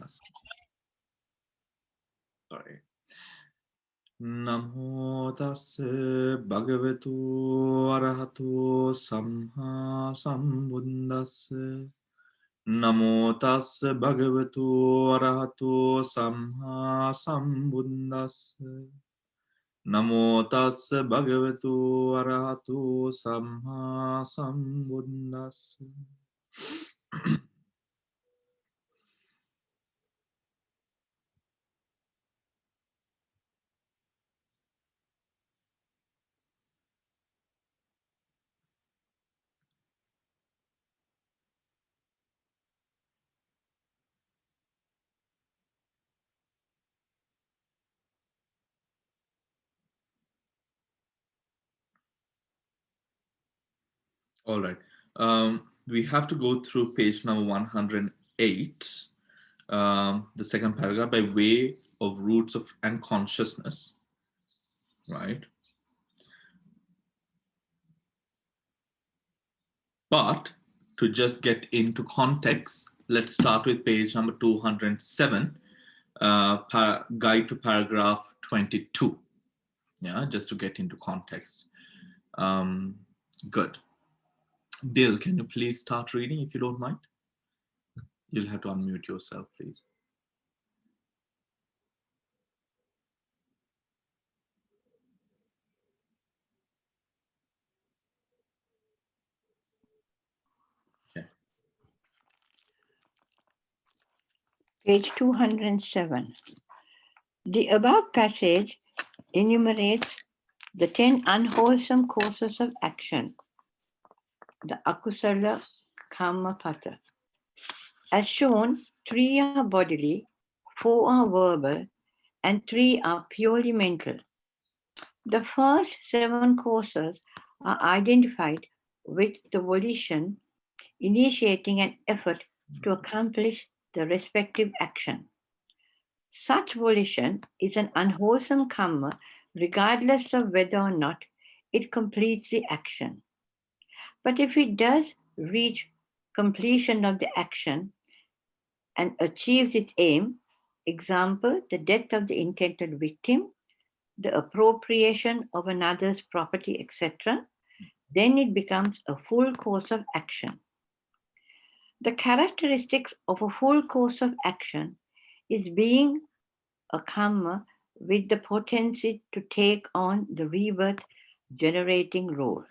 tassa. Sorry. Namo tassa bhagavato arahato samma sambuddhassa. Namo tassa bhagavato arahato samma sambuddhassa. Namo tassa bhagavato arahato samma sambuddhassa. All right. We have to go through page number 108, the second paragraph, by way of roots of and consciousness, right? But to just get into context, let's start with page number 207, guide to paragraph 22. Yeah, just to get into context. Good. Dil, can you please start reading if you don't mind? You'll have to unmute yourself, please. Okay. Page 207. The above passage enumerates the 10 unwholesome courses of action, the akusala karma pata. As shown, 3 are bodily, 4 are verbal, and 3 are purely mental. The first 7 courses are identified with the volition initiating an effort to accomplish the respective action. Such volition is an unwholesome karma regardless of whether or not it completes the action. But if it does reach completion of the action and achieves its aim, example, the death of the intended victim, the appropriation of another's property, etc., then it becomes a full course of action. The characteristics of a full course of action is being a karma with the potency to take on the rebirth generating role.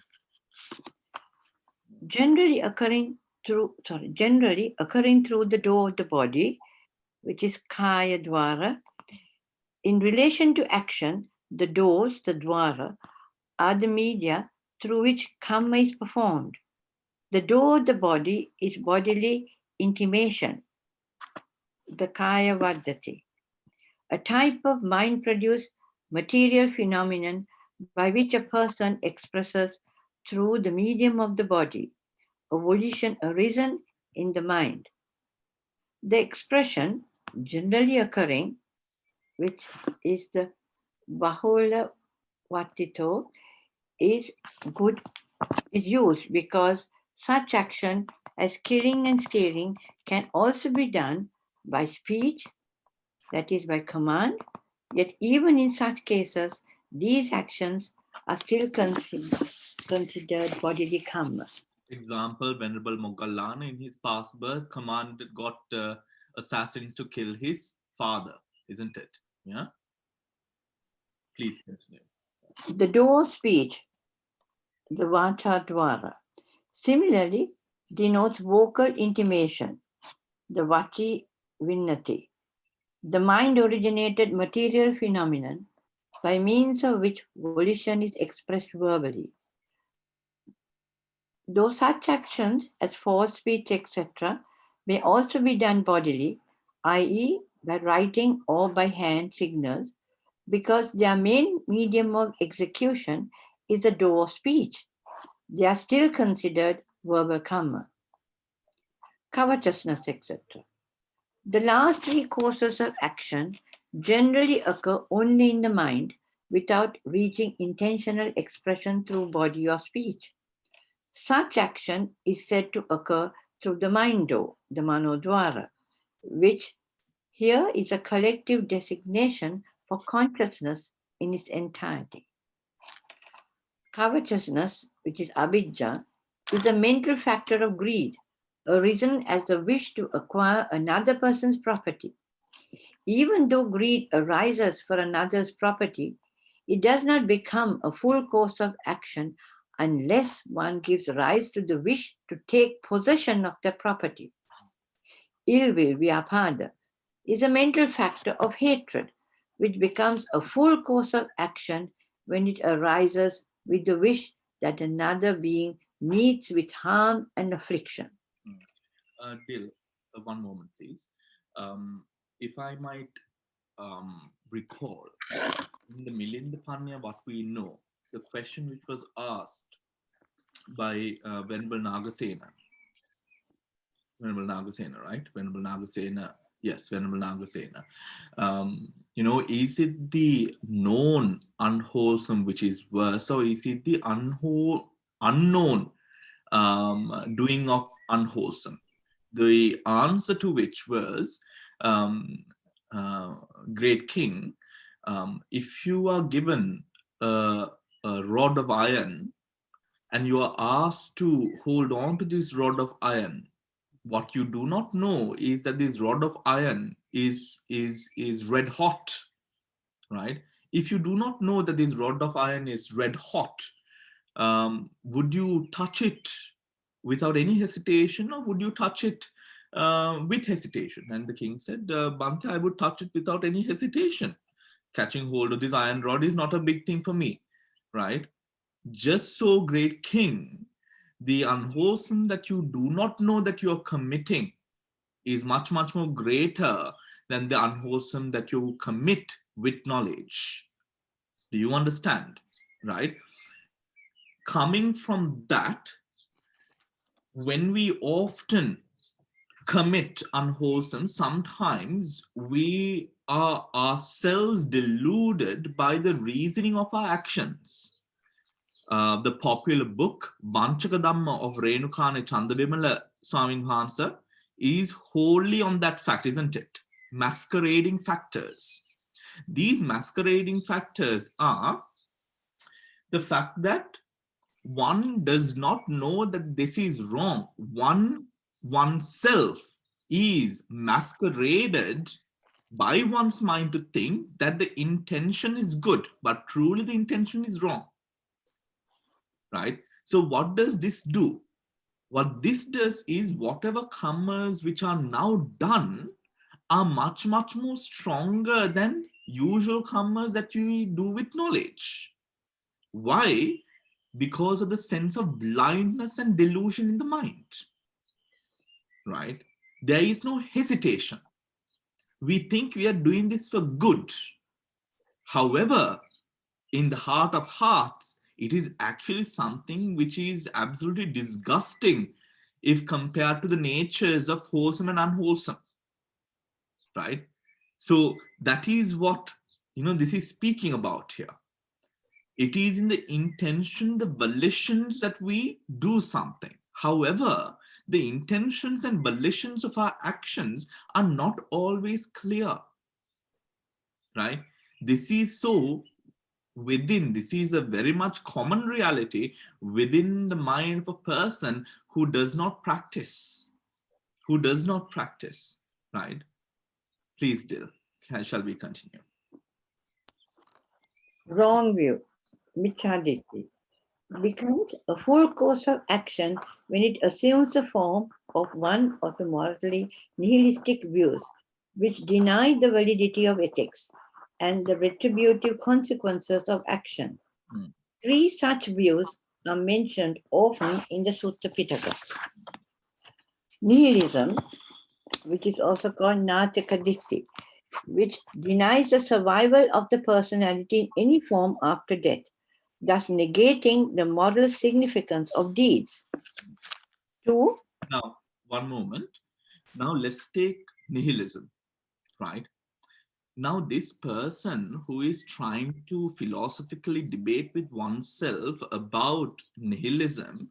Generally occurring through the door of the body, which is kaya dwara. In relation to action, the doors, the dwara, are the media through which karma is performed. The door of the body is bodily intimation, the kaya vaddati, a type of mind-produced material phenomenon by which a person expresses through the medium of the body a volition arisen in the mind. The expression generally occurring, which is the bahula vatito, is used because such action as killing and stealing can also be done by speech, that is by command, yet even in such cases, these actions are still considered bodily karma. Example, Venerable Moggallana in his past birth got assassins to kill his father, isn't it? Yeah. Please continue. The door speech, the vacha dwara, similarly denotes vocal intimation, the vachi vinnati, the mind-originated material phenomenon by means of which volition is expressed verbally. Though such actions as forced speech, etc., may also be done bodily, i.e., by writing or by hand signals, because their main medium of execution is the door of speech. They are still considered verbal karma. Covetousness, etc. The last 3 courses of action generally occur only in the mind without reaching intentional expression through body or speech. Such action is said to occur through the mind door, the manodwara, which Here is a collective designation for consciousness in its entirety. Covetousness, which is abhijja, is a mental factor of greed, arisen as the wish to acquire another person's property. Even though greed arises for another's property, it does not become a full course of action unless one gives rise to the wish to take possession of the property. Ill will, vyapada, is a mental factor of hatred, which becomes a full course of action when it arises with the wish that another being meets with harm and affliction. Dil, one moment, please. If I might recall, in the Milinda Panya, what we know, the question which was asked by Venerable Nagasena. Venerable Nagasena, right? Venerable Nagasena. Yes, Venerable Nagasena. Is it the known unwholesome which is worse, or is it the unknown doing of unwholesome? The answer to which was, Great King, if you are given a rod of iron and you are asked to hold on to this rod of iron, what you do not know is that this rod of iron is red hot, right? If you do not know that this rod of iron is red hot, would you touch it without any hesitation, or would you touch it with hesitation? And the king said, Bhante, I would touch it without any hesitation. Catching hold of this iron rod is not a big thing for me, right? Just so, Great King, the unwholesome that you do not know that you are committing is much, much more greater than the unwholesome that you commit with knowledge. Do you understand? Right? Coming from that, when we often commit unwholesome, sometimes we are ourselves deluded by the reasoning of our actions. The popular book Vanchaka Dhamma of Renukane Chandabimala Swamin Wahanse is wholly on that fact, isn't it? Masquerading factors. These masquerading factors are the fact that one does not know that this is wrong. Oneself is masqueraded by one's mind to think that the intention is good, but truly the intention is wrong. Right? So what does this do? What this does is whatever karmas which are now done are much, much more stronger than usual karmas that you do with knowledge. Why? Because of the sense of blindness and delusion in the mind. Right? There is no hesitation. We think we are doing this for good. However, in the heart of hearts, it is actually something which is absolutely disgusting if compared to the natures of wholesome and unwholesome, right? So that is what, this is speaking about here. It is in the intention, the volitions that we do something. However, the intentions and volitions of our actions are not always clear, right? This is so this is a very much common reality within the mind of a person who does not practice, right? Please, Dil, shall we continue? Wrong view, michaditi, becomes a full course of action when it assumes the form of one of the morally nihilistic views, which deny the validity of ethics and the retributive consequences of action. 3 such views are mentioned often in the Sutta Pitaka. Nihilism, which is also called Natakaditti, which denies the survival of the personality in any form after death, thus negating the moral significance of deeds. 2. Now, one moment. Now let's take nihilism, right? Now, this person who is trying to philosophically debate with oneself about nihilism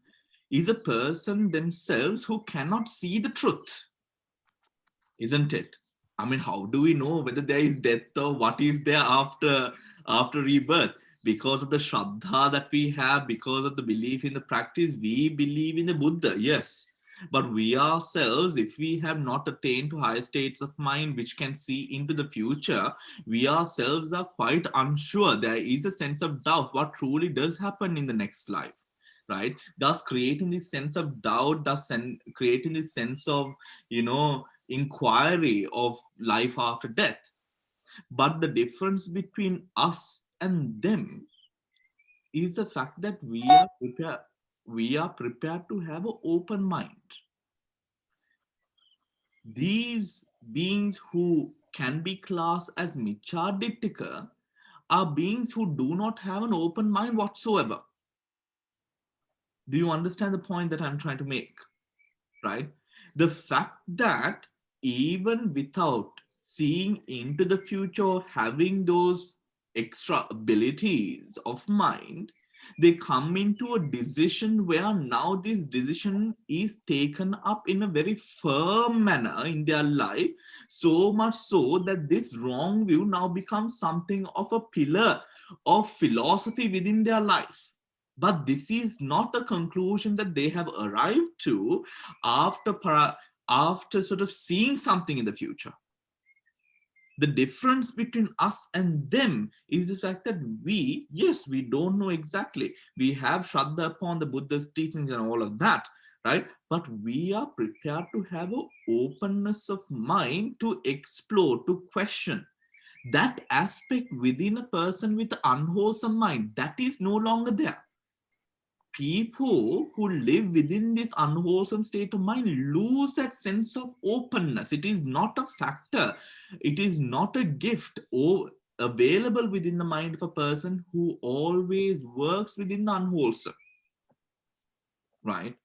is a person themselves who cannot see the truth, isn't it? I mean, how do we know whether there is death or what is there after rebirth? Because of the shraddha that we have, because of the belief in the practice, we believe in the Buddha, yes. But we ourselves, if we have not attained to higher states of mind which can see into the future, we ourselves are quite unsure. There is a sense of doubt what truly does happen in the next life, right? Thus creating this sense of doubt, creating this sense of, inquiry of life after death. But the difference between us and them is the fact that we are prepared to have an open mind. These beings who can be classed as Michadittika are beings who do not have an open mind whatsoever. Do you understand the point that I'm trying to make? Right? The fact that even without seeing into the future, having those extra abilities of mind, they come into a decision where now this decision is taken up in a very firm manner in their life, so much so that this wrong view now becomes something of a pillar of philosophy within their life. But this is not a conclusion that they have arrived to after sort of seeing something in the future. The difference between us and them is the fact that yes, we don't know exactly. We have Shraddha upon the Buddha's teachings and all of that, right? But we are prepared to have an openness of mind to explore, to question. That aspect within a person with unwholesome mind, that is no longer there. People who live within this unwholesome state of mind lose that sense of openness. It is not a factor. It is not a gift or available within the mind of a person who always works within the unwholesome, right?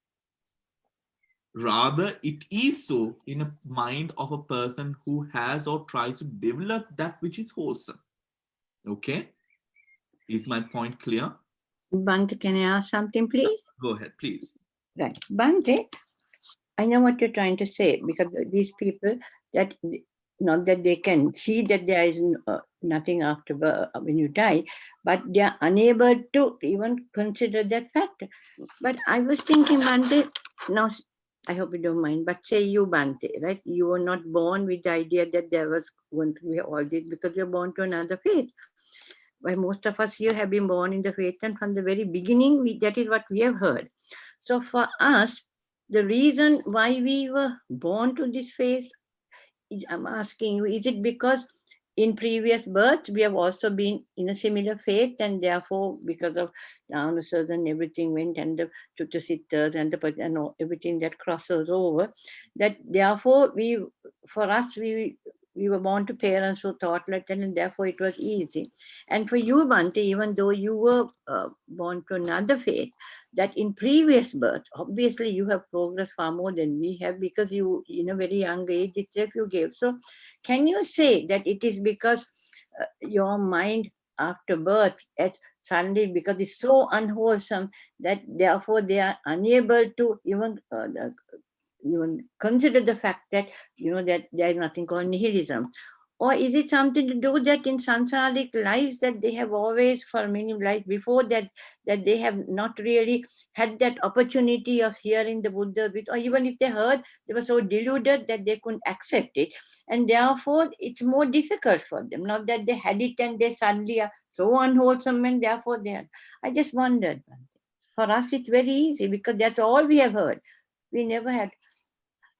Rather, it is so in a mind of a person who has or tries to develop that which is wholesome. Okay? Is my point clear? Bhante, can I ask something, please? Go ahead, please. Right. Bhante, I know what you're trying to say, because these people that, not that they can see that there is nothing after when you die, but they are unable to even consider that fact. But I was thinking, Bhante, now I hope you don't mind, but say you, Bhante, right? You were not born with the idea that there was going to be all this, because you're born to another faith. Why most of us here have been born in the faith, and from the very beginning, that is what we have heard. So for us, the reason why we were born to this faith, I'm asking you, is it because in previous births we have also been in a similar faith, and therefore because of the answers and everything went, and the Chuttasitters and everything that crosses over, that therefore for us, we were born to parents who thought like that, and therefore it was easy. And for you, Bhante, even though you were born to another faith, that in previous births, obviously you have progressed far more than we have, because you, in a very young age itself, you gave. So can you say that it is because your mind after birth, suddenly, because it's so unwholesome, that therefore they are unable to even consider the fact that, that there is nothing called nihilism? Or is it something to do that in samsaric lives, that they have always, for many lives before that, that they have not really had that opportunity of hearing the Buddha, or even if they heard, they were so deluded that they couldn't accept it, and therefore it's more difficult for them now that they had it, and they suddenly are so unwholesome, and therefore they are. I just wondered. For us it's very easy, because that's all we have heard. We never had.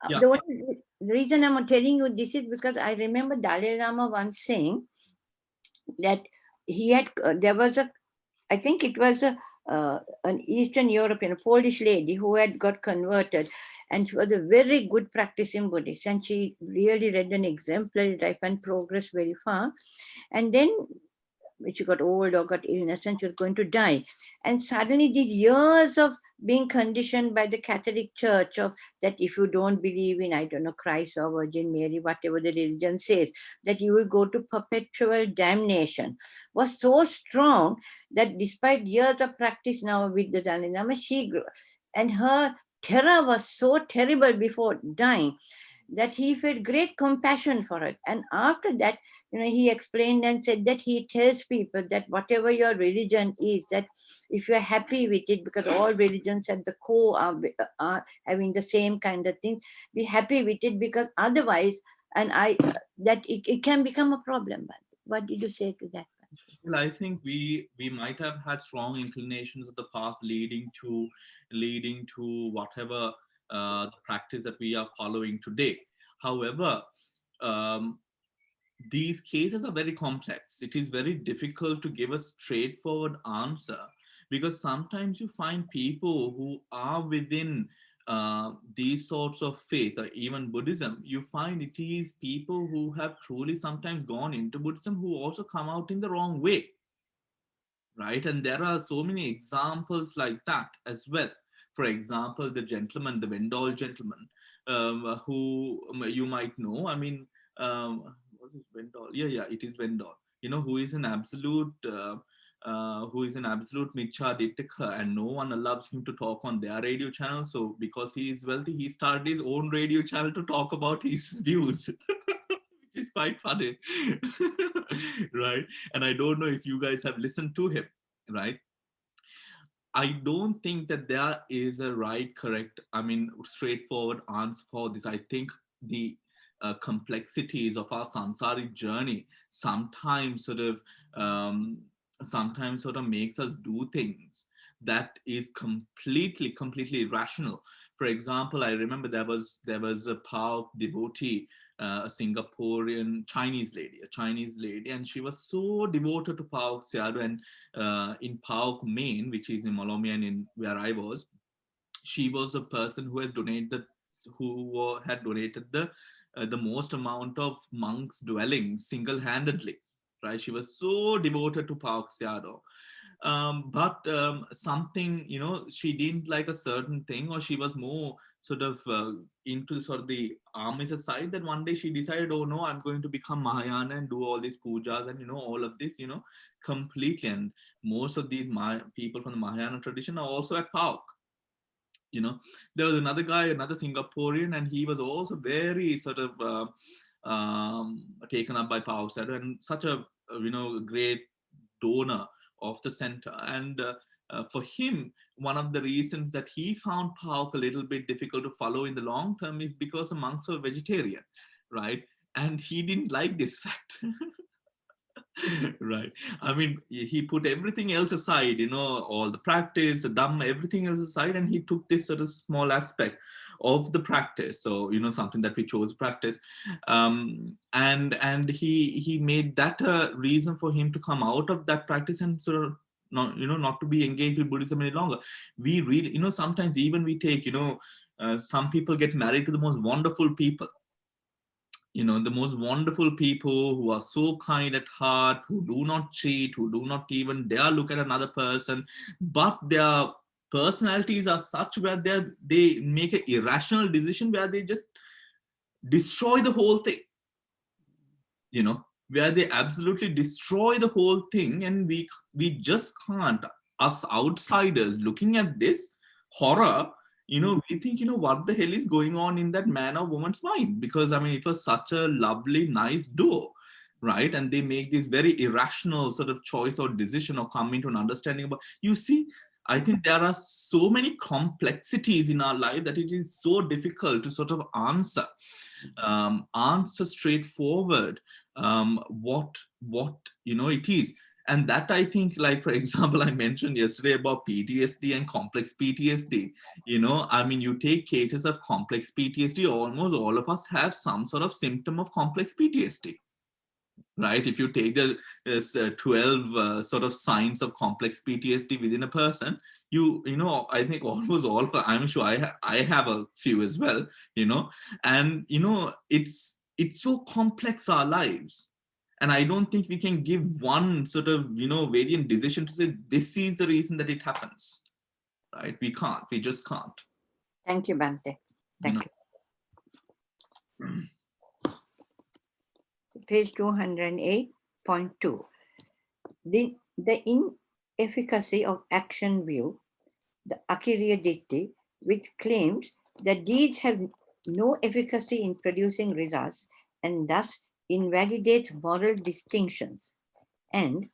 Yeah. The reason I'm telling you this is because I remember Dalai Lama once saying that he had, there was I think it was an Eastern European, Polish lady who had got converted, and she was a very good practicing Buddhist, and she really led an exemplary life and progressed very far. And then she got old or got illness, and she was going to die. And suddenly these years of being conditioned by the Catholic Church of that, if you don't believe in, I don't know, Christ or Virgin Mary, whatever the religion says, that you will go to perpetual damnation, was so strong that despite years of practice now with the Dalai Lama, she grew, and her terror was so terrible before dying, that he felt great compassion for it. And after that, he explained and said that he tells people that whatever your religion is, that if you're happy with it, because all religions at the core are having the same kind of thing, be happy with it, because otherwise, that it can become a problem. But what did you say to that? Well, I think we might have had strong inclinations of the past leading to whatever the practice that we are following today. However, um, these cases are very complex. It is very difficult to give a straightforward answer, because sometimes you find people who are within these sorts of faith, or even Buddhism. You find it is people who have truly sometimes gone into Buddhism who also come out in the wrong way, right? And there are so many examples like that as well. For example, the gentleman, the Vendall gentleman, who you might know. I mean, was it Vendall? Yeah, it is Vendall. Who is an absolute. Who is an absolute Micha Ditika, and no one allows him to talk on their radio channel. So, because he is wealthy, he started his own radio channel to talk about his views. It's quite funny. Right? And I don't know if you guys have listened to him, right? I don't think that there is a right, correct, I mean, straightforward answer for this. I think the complexities of our sansaric journey um, sometimes sort of makes us do things that is completely irrational. For example, I remember there was a Pao devotee, a Singaporean Chinese lady, and she was so devoted to Pao Sayadaw. And in Pauk, Maine, which is in Molomian, in where I was, she was the person who had donated the most amount of monks' dwellings single-handedly. Right, she was so devoted to Pauk Sayadaw. But something, she didn't like a certain thing, or she was more sort of into sort of the Amisa side, that one day she decided, oh no, I'm going to become Mahayana and do all these pujas and all of this, completely. And most of these people from the Mahayana tradition are also at Pauk. There was another guy, another Singaporean, and he was also very sort of taken up by Pauk Sayadaw, and such a great donor of the center. And for him, one of the reasons that he found Pauk a little bit difficult to follow in the long term is because the monks were vegetarian, right? And he didn't like this fact. Right. I mean, he put everything else aside, all the practice, the Dhamma, everything else aside, and he took this sort of small aspect of the practice. So, something that we chose practice. And he made that a reason for him to come out of that practice and sort of not to be engaged with Buddhism any longer. We really, sometimes even we take, some people get married to the most wonderful people, the most wonderful people who are so kind at heart, who do not cheat, who do not even dare look at another person, but their personalities are such where they make an irrational decision where they just destroy the whole thing, where they absolutely destroy the whole thing. And we just can't, us outsiders looking at this horror, we think, what the hell is going on in that man or woman's mind? Because I mean, it was such a lovely, nice duo, right? And they make this very irrational sort of choice or decision, or come into an understanding about, you see, I think there are so many complexities in our life that it is so difficult to sort of answer straightforward what it is. And that, I think, like, for example, I mentioned yesterday about PTSD and complex PTSD. I mean, you take cases of complex PTSD, almost all of us have some sort of symptom of complex PTSD, right? If you take the 12 sort of signs of complex PTSD within a person, I think almost all of, I'm sure I have a few as well, and it's so complex, our lives. And I don't think we can give one sort of variant decision to say this is the reason that it happens, right? We just can't. Thank you, Bhante. Thank you. So page 208.2. The inefficacy of action view, the Akiriya Ditti, which claims that deeds have no efficacy in producing results, and thus invalidates moral distinctions. And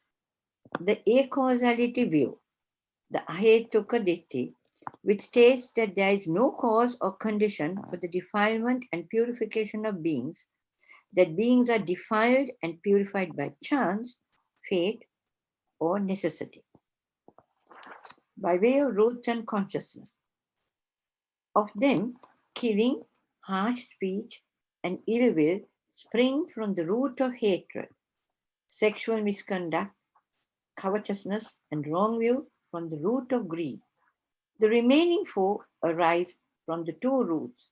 the acausality view, the ahetuka, which states that there is no cause or condition for the defilement and purification of beings, that beings are defiled and purified by chance, fate, or necessity. By way of roots and consciousness. Of them, killing, harsh speech, and ill will spring from the root of hatred, sexual misconduct, covetousness, and wrong view from the root of greed. The remaining four arise from the two roots.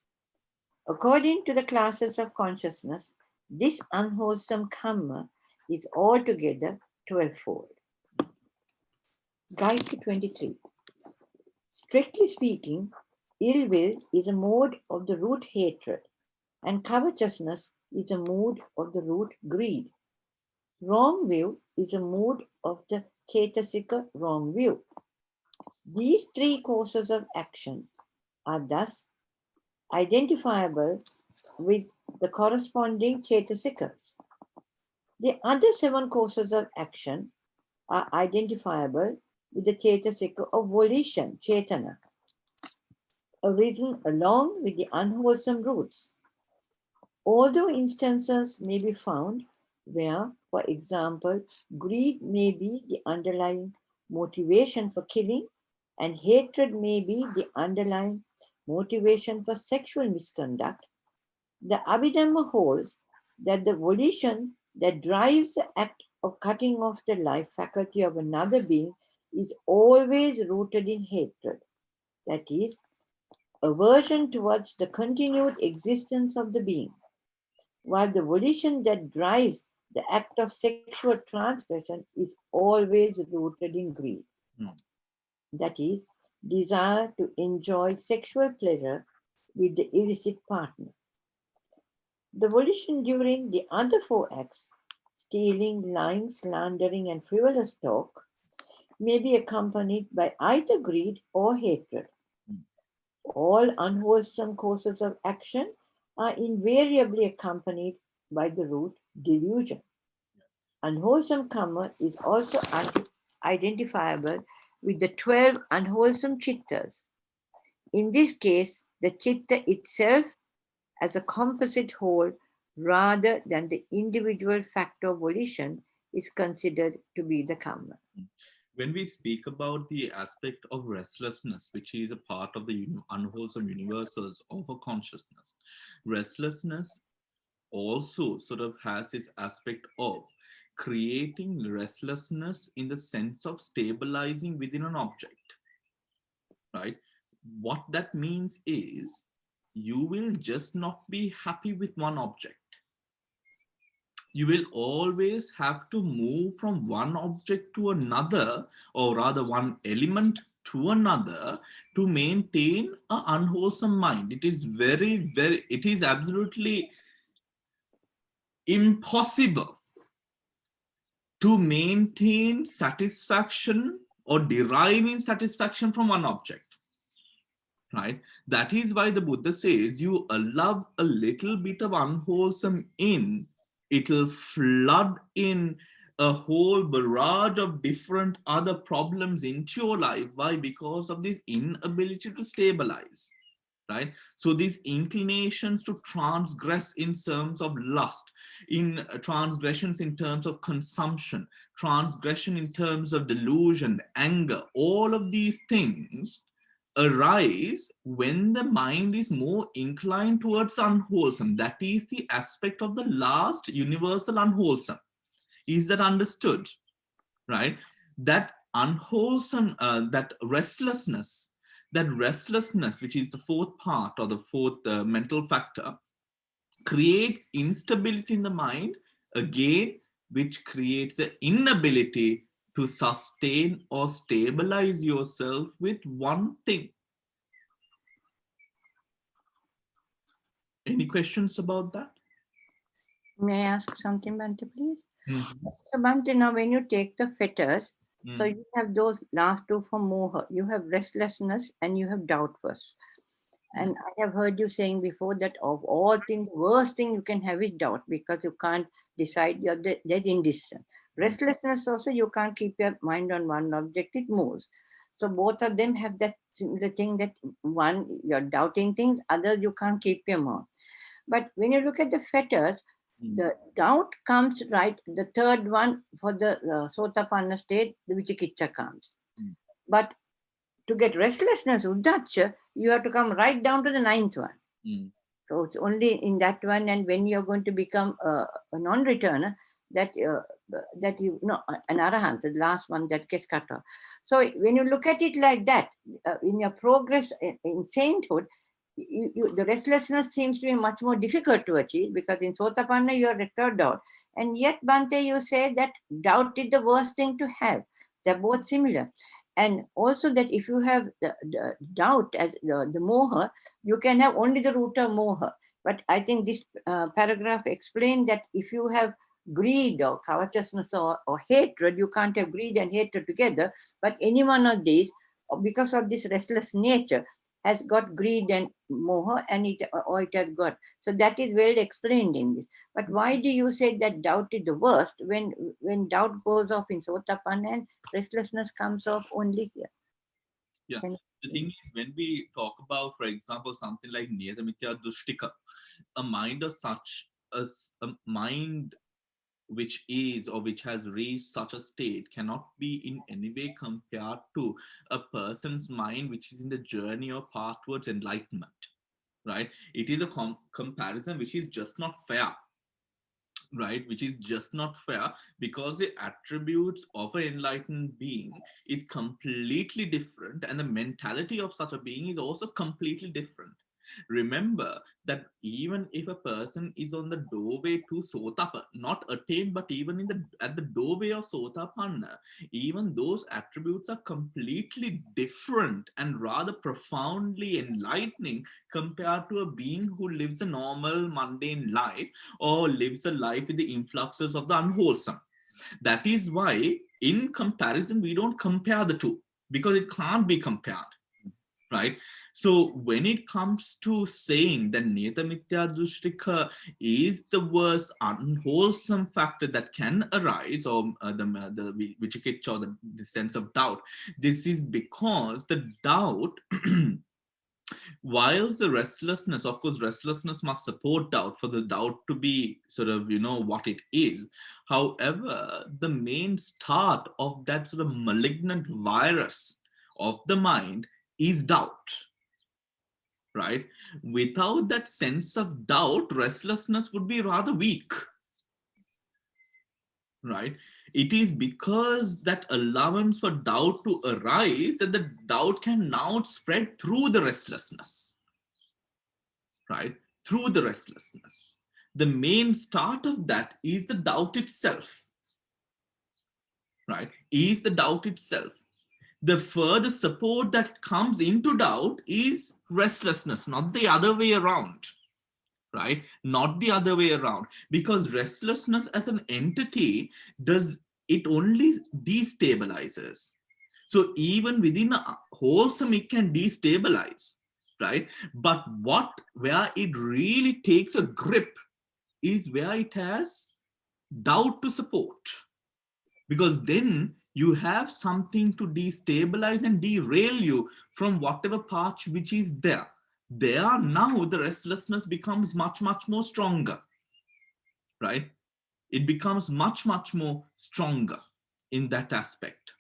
According to the classes of consciousness, this unwholesome karma is altogether 12-fold. Guide to 23. Strictly speaking, ill will is a mode of the root hatred, and covetousness is a mood of the root greed. Wrong view is a mood of the Chetasika wrong view. These three courses of action are thus identifiable with the corresponding Chetasikas. The other 7 courses of action are identifiable with the Chetasika of volition, Chetana, arisen along with the unwholesome roots. Although instances may be found where, for example, greed may be the underlying motivation for killing and hatred may be the underlying motivation for sexual misconduct, the Abhidhamma holds that the volition that drives the act of cutting off the life faculty of another being is always rooted in hatred, that is, aversion towards the continued existence of the being, while the volition that drives the act of sexual transgression is always rooted in greed. That is, desire to enjoy sexual pleasure with the illicit partner. The volition during the other 4 acts, stealing, lying, slandering, and frivolous talk, may be accompanied by either greed or hatred. All unwholesome courses of action are invariably accompanied by the root delusion. Unwholesome karma is also identifiable with the 12 unwholesome chittas. In this case, the chitta itself as a composite whole rather than the individual factor of volition is considered to be the karma. When we speak about the aspect of restlessness, which is a part of the unwholesome universals of a consciousness, restlessness also sort of has this aspect of creating restlessness in the sense of stabilizing within an object, right? What that means is you will just not be happy with one object. You will always have to move from one object to another, or rather one element to another, to maintain an unwholesome mind. It is it is absolutely impossible to maintain satisfaction or deriving satisfaction from one object, right? That is why the Buddha says you allow a little bit of unwholesome in, it'll flood in a whole barrage of different other problems into your life. Why? Because of this inability to stabilize, right? So these inclinations to transgress in terms of lust, in transgressions in terms of consumption, transgression in terms of delusion, anger, all of these things arise when the mind is more inclined towards unwholesome. That is the aspect of the last universal unwholesome. Is that understood? Right? That unwholesome, that restlessness, which is the 4th part or the 4th mental factor, creates instability in the mind, again, which creates an inability to sustain or stabilize yourself with one thing. Any questions about that? May I ask something, Bhante, please? So, Bhante, now when you take the fetters, so you have those last 2 for moha. You have restlessness and you have doubt first. And I have heard you saying before that of all things, the worst thing you can have is doubt, because you can't decide, you're dead indecision. Restlessness also, you can't keep your mind on one object, it moves. So both of them have that similar thing, that one, you're doubting things, other, you can't keep your mouth. But when you look at the fetters, the doubt comes right, the third one for the Sotapanna state, the Vichikiccha comes. But to get restlessness, Uddacha, you have to come right down to the ninth one. So it's only in that one, and when you're going to become a non-returner, that that you know, an arahant, the last one that gets cut off. So when you look at it like that, in your progress in sainthood, the restlessness seems to be much more difficult to achieve, because in Sotapanna you are rector doubt, and yet Bhante, you say that doubt is the worst thing to have. They're both similar. And also that if you have the doubt as the moha, you can have only the root of moha. But I think this paragraph explained that if you have greed or covetousness or hatred, you can't have greed and hatred together. But any one of these, because of this restless nature, has got greed and moha, and it has got. So that is well explained in this. But why do you say that doubt is the worst when doubt goes off in Sotapanna and restlessness comes off only here? Yeah. The thing is, when we talk about, for example, something like Niyatamitya Dushtika, a mind of such as a mind which is or which has reached such a state cannot be in any way compared to a person's mind which is in the journey or path towards enlightenment, right? It is a comparison which is just not fair, right? Which is just not fair, because the attributes of an enlightened being is completely different, and the mentality of such a being is also completely different. Remember that even if a person is on the doorway to Sotapanna, not attained, but even in the at the doorway of Sotapanna, even those attributes are completely different and rather profoundly enlightening compared to a being who lives a normal mundane life or lives a life with the influxes of the unwholesome. That is why in comparison we don't compare the two, because it can't be compared, right? So when it comes to saying that Netamitya Dushrika is the worst unwholesome factor that can arise, or the Vichikiccha, or the sense of doubt, this is because the doubt whilst the restlessness, of course, restlessness must support doubt for the doubt to be sort of, what it is. However, the main start of that sort of malignant virus of the mind is doubt, right? Without that sense of doubt, restlessness would be rather weak, right? It is because that allowance for doubt to arise that the doubt can now spread through the restlessness, right? Through the restlessness. The main start of that is the doubt itself, right? Is the doubt itself. The further support that comes into doubt is restlessness, not the other way around, right? Not the other way around. Because restlessness as an entity does, it only destabilizes. So even within a wholesome, it can destabilize, right? But where it really takes a grip is where it has doubt to support, because then you have something to destabilize and derail you from whatever path which is there. There now the restlessness becomes much more stronger, right? It becomes much more stronger in that aspect,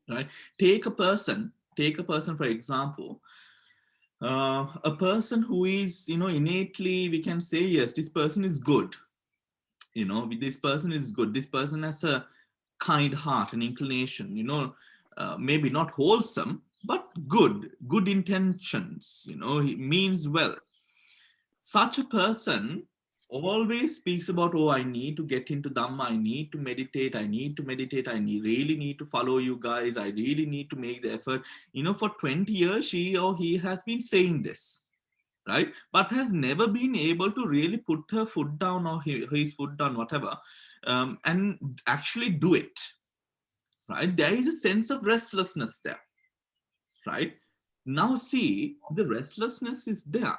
right? Take a person, for example, a person who is, innately, we can say, yes, this person is good, this person is good, this person has a kind heart and inclination, maybe not wholesome, but good intentions, he means well. Such a person always speaks about, oh, I need to get into Dhamma, I need to meditate, really need to follow you guys, I really need to make the effort. For 20 years, she or he has been saying this, right? But has never been able to really put her foot down, or his foot down, whatever, and actually do it, right? There is a sense of restlessness there, right? Now see, the restlessness is there,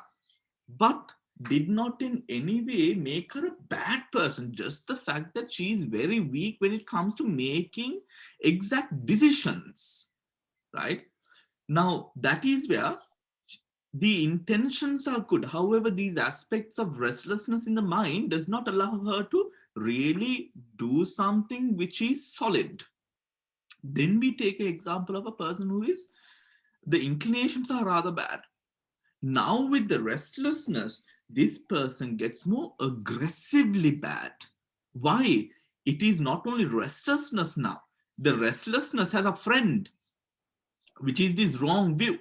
but did not in any way make her a bad person. Just the fact that she is very weak when it comes to making exact decisions, right? Now, that is where the intentions are good. However, these aspects of restlessness in the mind does not allow her to really do something which is solid. Then we take an example of a person who is, the inclinations are rather bad. Now with the restlessness, this person gets more aggressively bad. Why? It is not only restlessness now. The restlessness has a friend, which is this wrong view.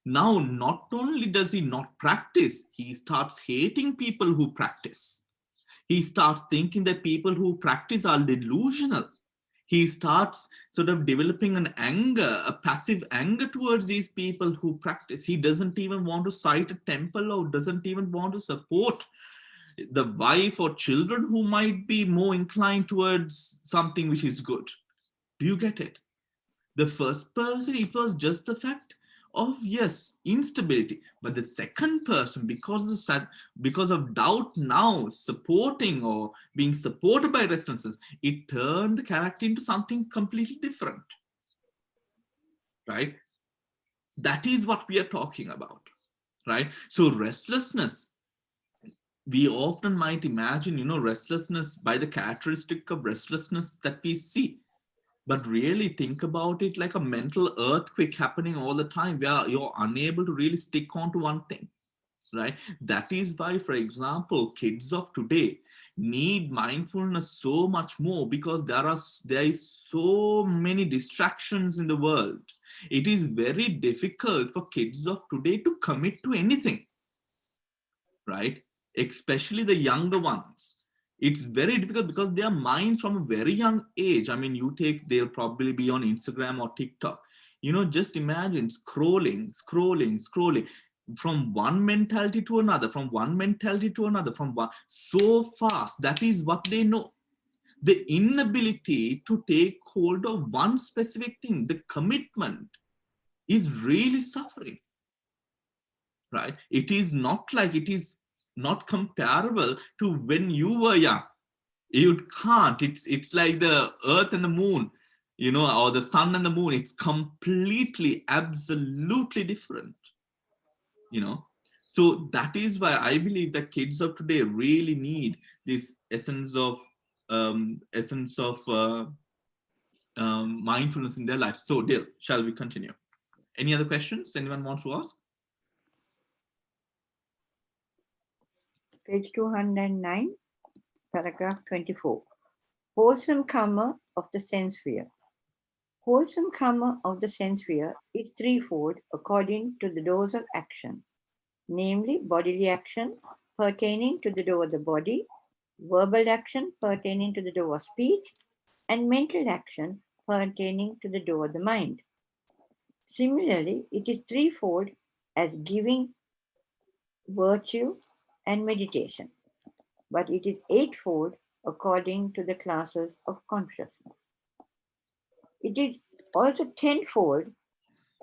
Now, not only does he not practice, he starts hating people who practice. He starts thinking that people who practice are delusional. He starts sort of developing an anger, a passive anger towards these people who practice. He doesn't even want to cite a temple or doesn't even want to support the wife or children who might be more inclined towards something which is good. Do you get it? The first person, it was just the fact of, yes, instability. But the second person, because of doubt, now supporting or being supported by restlessness, it turned the character into something completely different, right? That is what we are talking about, right? So restlessness, we often might imagine, restlessness by the characteristic of restlessness that we see. But really think about it like a mental earthquake happening all the time where you're unable to really stick on to one thing, right? That is why, for example, kids of today need mindfulness so much more, because there is so many distractions in the world. It is very difficult for kids of today to commit to anything, right? Especially the younger ones. It's very difficult because their mind from a very young age, I mean, they'll probably be on Instagram or TikTok. Just imagine scrolling from one mentality to another, from one mentality to another, from one so fast. That is what they know. The inability to take hold of one specific thing, the commitment, is really suffering, right? It is not like, it is not comparable to when you were young. You can't. It's like the earth and the moon, or the sun and the moon. It's completely, absolutely different, you know. So that is why I believe that kids of today really need this essence of mindfulness in their life. So Dale, shall we continue? Any other questions anyone wants to ask? Page 209, paragraph 24. Wholesome karma of the sense sphere. Wholesome karma of the sense sphere is threefold according to the doors of action, namely bodily action pertaining to the door of the body, verbal action pertaining to the door of speech, and mental action pertaining to the door of the mind. Similarly, it is threefold as giving, virtue, and meditation, but it is eightfold according to the classes of consciousness. It is also tenfold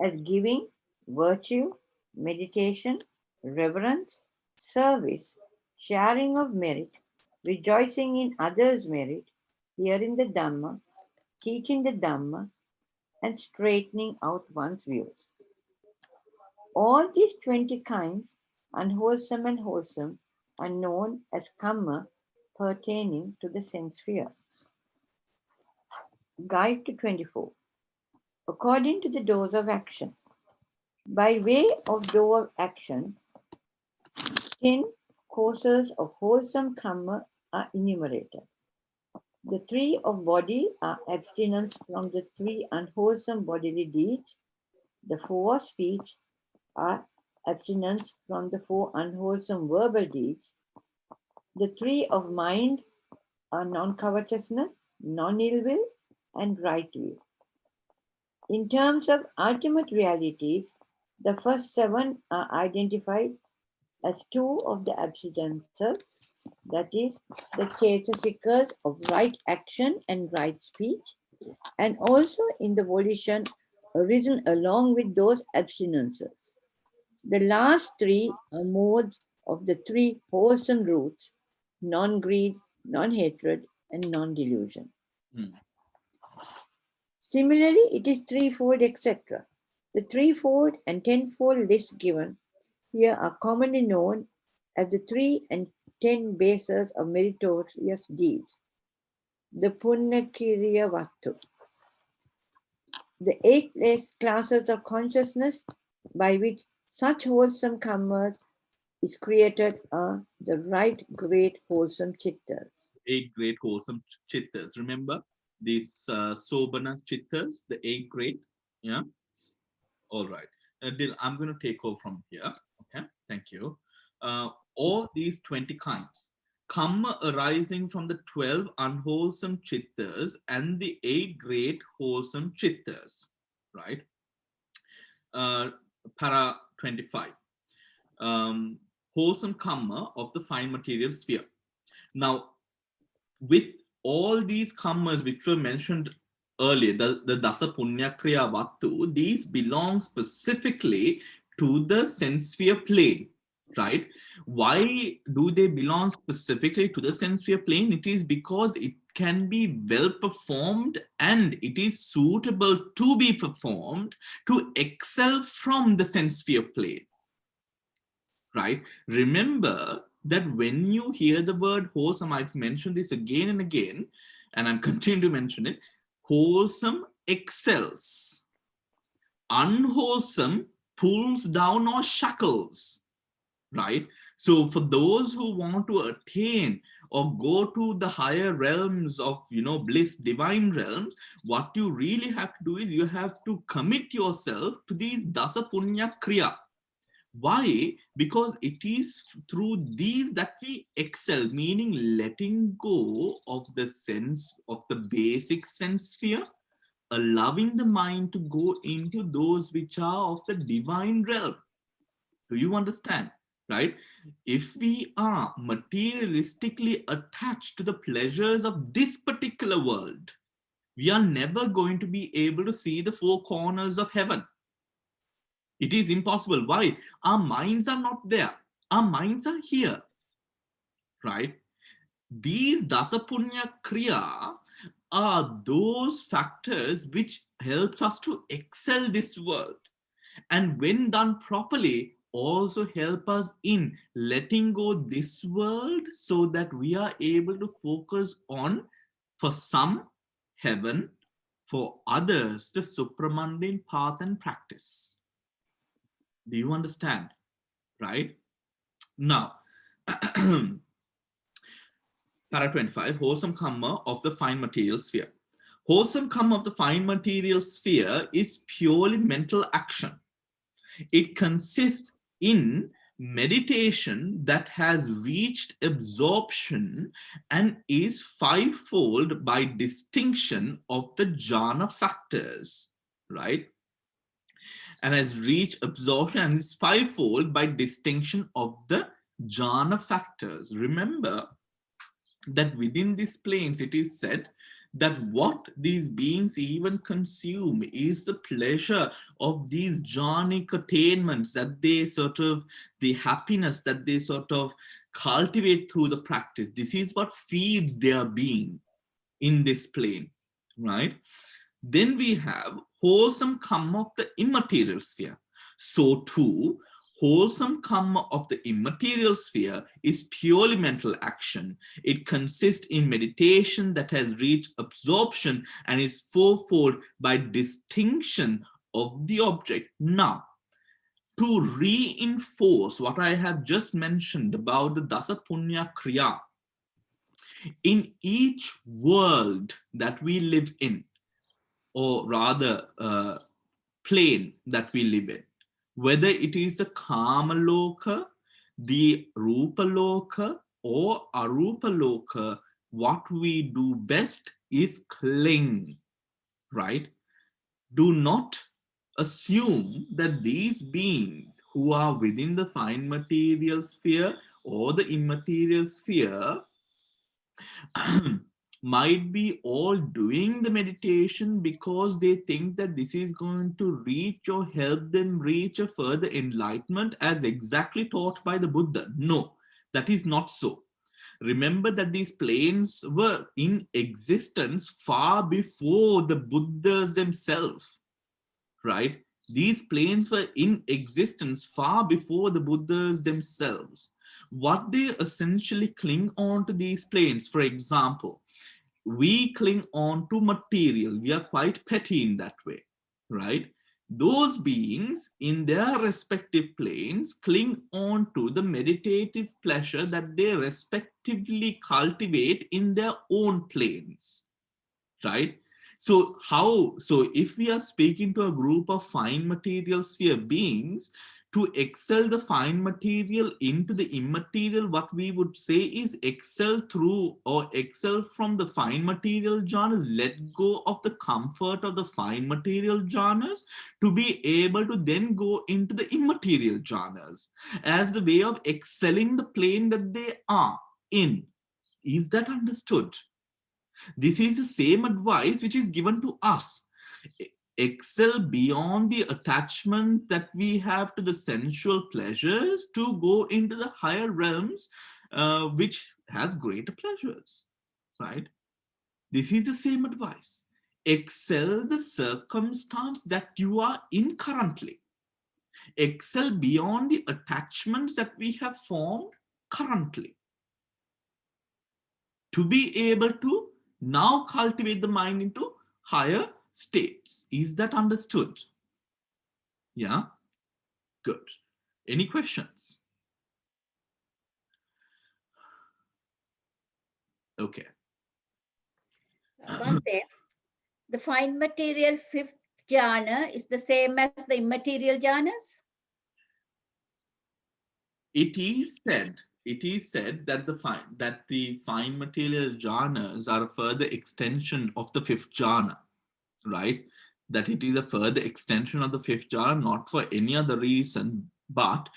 as giving, virtue, meditation, reverence, service, sharing of merit, rejoicing in others' merit, hearing the Dhamma, teaching the Dhamma, and straightening out one's views. All these 20 kinds, unwholesome and wholesome, are known as karma pertaining to the sense sphere. Guide to 24. According to the doors of action. By way of door of action, 10 courses of wholesome karma are enumerated. The 3 of body are abstinence from the 3 unwholesome bodily deeds. The 4 of speech are abstinence from the 4 unwholesome verbal deeds. The 3 of mind are non-covetousness, non-ill will, and right view. In terms of ultimate realities, the first 7 are identified as 2 of the absidences, that is, the chaitasikas of right action and right speech, and also in the volition arisen along with those abstinences. The last three are modes of the three wholesome roots: non-greed, non-hatred, and non-delusion. Similarly, it is threefold, etc. The threefold and tenfold lists given here are commonly known as the 3 and 10 bases of meritorious deeds, the Punnakiriya Vattu. The 8 classes of consciousness by which such wholesome karmas is created are the right great wholesome chittas. 8 great wholesome chittas. Remember these Sobana chittas, the 8 great? Yeah. All right. I'm going to take over from here. Okay. Thank you. All these 20 kinds. Karma arising from the 12 unwholesome chittas and the 8 great wholesome chittas. Right. Para 25. Wholesome karma of the fine material sphere. Now, with all these karmas which were mentioned earlier, the Dasa Punya Kriya Vattu, these belong specifically to the sense sphere plane, right? Why do they belong specifically to the sense sphere plane? It is because it can be well performed and it is suitable to be performed to excel from the sense sphere plane, right? Remember that when you hear the word wholesome, I've mentioned this again and again, and I'm continuing to mention it. Wholesome excels. Unwholesome pulls down or shackles, right? So for those who want to attain or go to the higher realms of, bliss, divine realms, what you really have to do is you have to commit yourself to these Dasa Punya Kriya. Why? Because it is through these that we excel, meaning letting go of the sense of the basic sense sphere, allowing the mind to go into those which are of the divine realm. Do you understand? Right? If we are materialistically attached to the pleasures of this particular world, we are never going to be able to see the four corners of heaven. It is impossible. Why? Our minds are not there. Our minds are here, right? These Dasa Punya Kriya are those factors which helps us to excel this world. And when done properly, also help us in letting go this world so that we are able to focus on, for some, heaven, for others, the supramundane path and practice. Do you understand? Right? Now, para 25, wholesome karma of the fine material sphere. Wholesome karma of the fine material sphere is purely mental action. It consists in meditation that has reached absorption and is fivefold by distinction of the jhana factors, right? And has reached absorption and is fivefold by distinction of the jhana factors. Remember that within these planes it is said that what these beings even consume is the pleasure of these jhanic attainments, that they sort of, the happiness that they sort of cultivate through the practice. This is what feeds their being in this plane, right? Then we have wholesome karma of the immaterial sphere. So too, wholesome karma of the immaterial sphere is purely mental action. It consists in meditation that has reached absorption and is fourfold by distinction of the object. Now, to reinforce what I have just mentioned about the Dasa Punya Kriya, in each world that we live in, or rather plane that we live in, whether it is the Kamaloka, the Rupaloka, or Arupaloka, what we do best is cling, right? Do not assume that these beings who are within the fine material sphere or the immaterial sphere might be all doing the meditation because they think that this is going to reach or help them reach a further enlightenment as exactly taught by the Buddha. No, that is not so. Remember that these planes were in existence far before the Buddhas themselves, right? These planes were in existence far before the Buddhas themselves. What they essentially cling on to these planes, for example, we cling on to material. We are quite petty in that way, right? Those beings in their respective planes cling on to the meditative pleasure that they respectively cultivate in their own planes, right? So if we are speaking to a group of fine material sphere beings, to excel the fine material into the immaterial, what we would say is excel through or excel from the fine material jhanas, let go of the comfort of the fine material jhanas to be able to then go into the immaterial jhanas as the way of excelling the plane that they are in. Is that understood? This is the same advice which is given to us. Excel beyond the attachment that we have to the sensual pleasures to go into the higher realms, which has greater pleasures, right? This is the same advice. Excel the circumstance that you are in currently. Excel beyond the attachments that we have formed currently, to be able to now cultivate the mind into higher states. Is that understood? Yeah, good. Any questions? Okay. Bhante, the fine material fifth jhana is the same as the immaterial jhanas? It is said that the fine material jhanas are a further extension of the fifth jhana, right? That it is a further extension of the fifth jhana, not for any other reason, but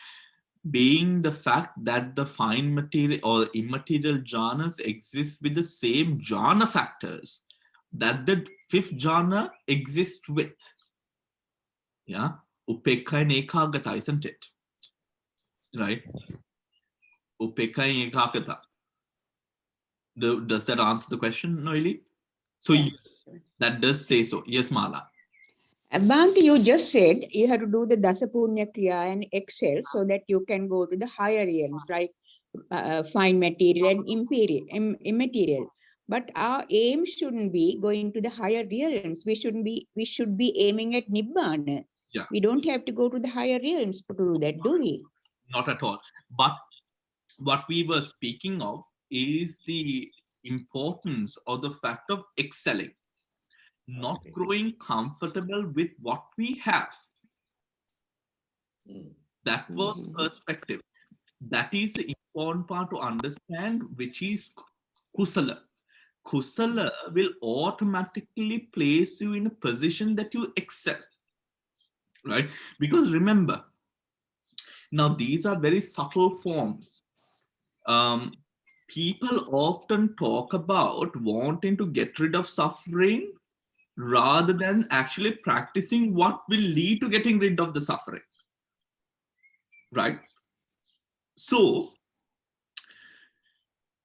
being the fact that the fine material or immaterial jhanas exist with the same jhana factors that the fifth jhana exists with. Yeah, upekha and ekagata, isn't it? Right? Upekha and ekagata. Does that answer the question, Noeli? So yes, that does say so. Yes, Mala. Bhante, you just said you have to do the Dasa Punya Kriya and excel so that you can go to the higher realms, like fine material and immaterial. But our aim shouldn't be going to the higher realms. We should be aiming at Nibbana. Yeah. We don't have to go to the higher realms to do that, do we? Not at all. But what we were speaking of is the importance of the fact of excelling, not growing comfortable with what we have. That was perspective. That is the important part to understand, which is kusala. Kusala will automatically place you in a position that you excel, right? Because remember, now these are very subtle forms. People often talk about wanting to get rid of suffering rather than actually practicing what will lead to getting rid of the suffering, right? So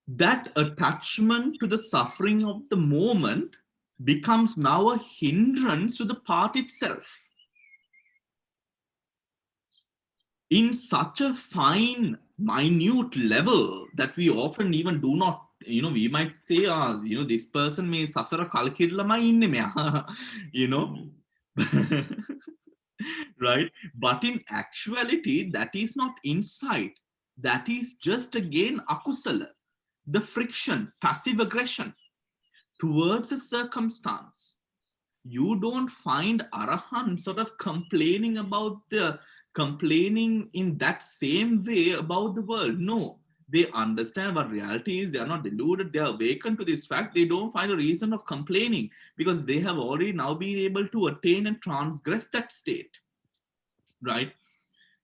that attachment to the suffering of the moment becomes now a hindrance to the path itself. In such a fine, minute level that we often even do not, we might say, this person may sasara kalkirlama inne meya, right? But in actuality, that is not insight. That is just again akusala, the friction, passive aggression towards a circumstance. You don't find Arahant sort of complaining in that same way about the world. No, they understand what reality is. They are not deluded. They are awakened to this fact. They don't find a reason of complaining because they have already now been able to attain and transgress that state, right?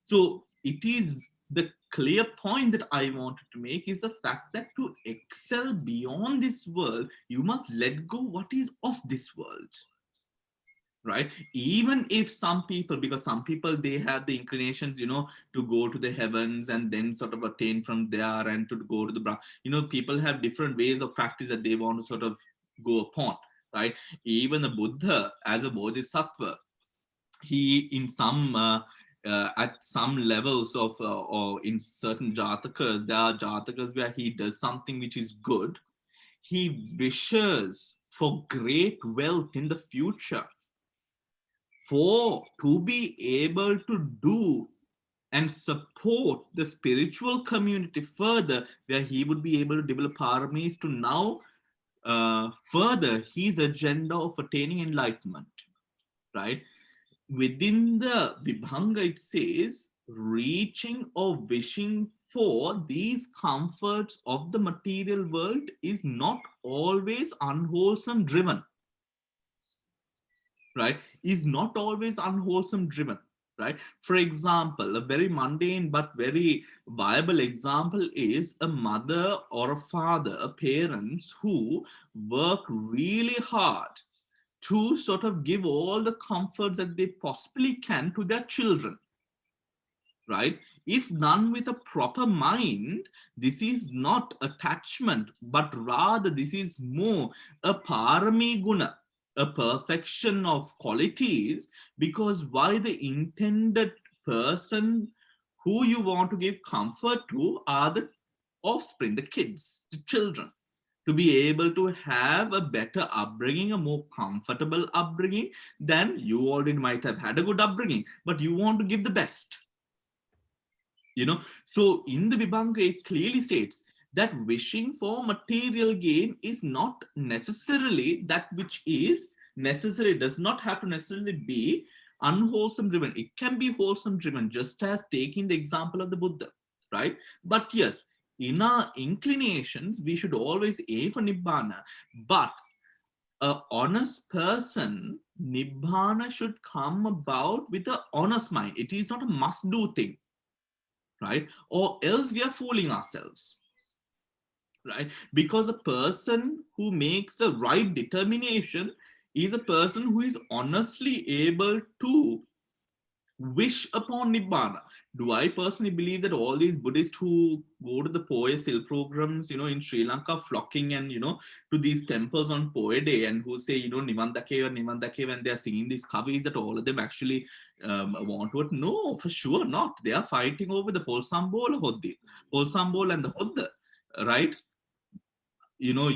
So it is the clear point that I wanted to make is the fact that to excel beyond this world, you must let go what is of this world. Right? Even if some people, because some people, they have the inclinations, you know, to go to the heavens and then sort of attain from there and to go to the, you know, people have different ways of practice that they want to sort of go upon, right? Even the Buddha as a bodhisattva, he in some at some levels of or in certain jatakas, there are jatakas where he does something which is good. He wishes for great wealth in the future, for to be able to do and support the spiritual community further, where he would be able to develop paramis to now further his agenda of attaining enlightenment, right? Within the Vibhanga, it says, reaching or wishing for these comforts of the material world is not always unwholesome driven, right? Is not always unwholesome driven, right? For example, a very mundane but very viable example is a mother or a father, parents who work really hard to sort of give all the comforts that they possibly can to their children, right? If done with a proper mind, this is not attachment, but rather this is more a parami guna, a perfection of qualities, because why the intended person who you want to give comfort to are the offspring, the kids, the children, to be able to have a better upbringing, a more comfortable upbringing than you already might have had a good upbringing, but you want to give the best. You know, so in the Vibhanga, it clearly states that wishing for material gain is not necessarily that which is necessary, does not have to necessarily be unwholesome driven. It can be wholesome driven, just as taking the example of the Buddha, right? But yes, in our inclinations, we should always aim for Nibbana, but an honest person, Nibbana should come about with an honest mind. It is not a must-do thing, right? Or else we are fooling ourselves, right? Because a person who makes the right determination is a person who is honestly able to wish upon Nibbana. Do I personally believe that all these Buddhists who go to the Poya Sil programs, you know, in Sri Lanka, flocking and, you know, to these temples on Poya Day, and who say, you know, Nivan Dakewa, and they're singing these kavis, that all of them actually want to? No, for sure not. They are fighting over the Polsambola Hoddi, Polsambol and the Hodda, right? You know,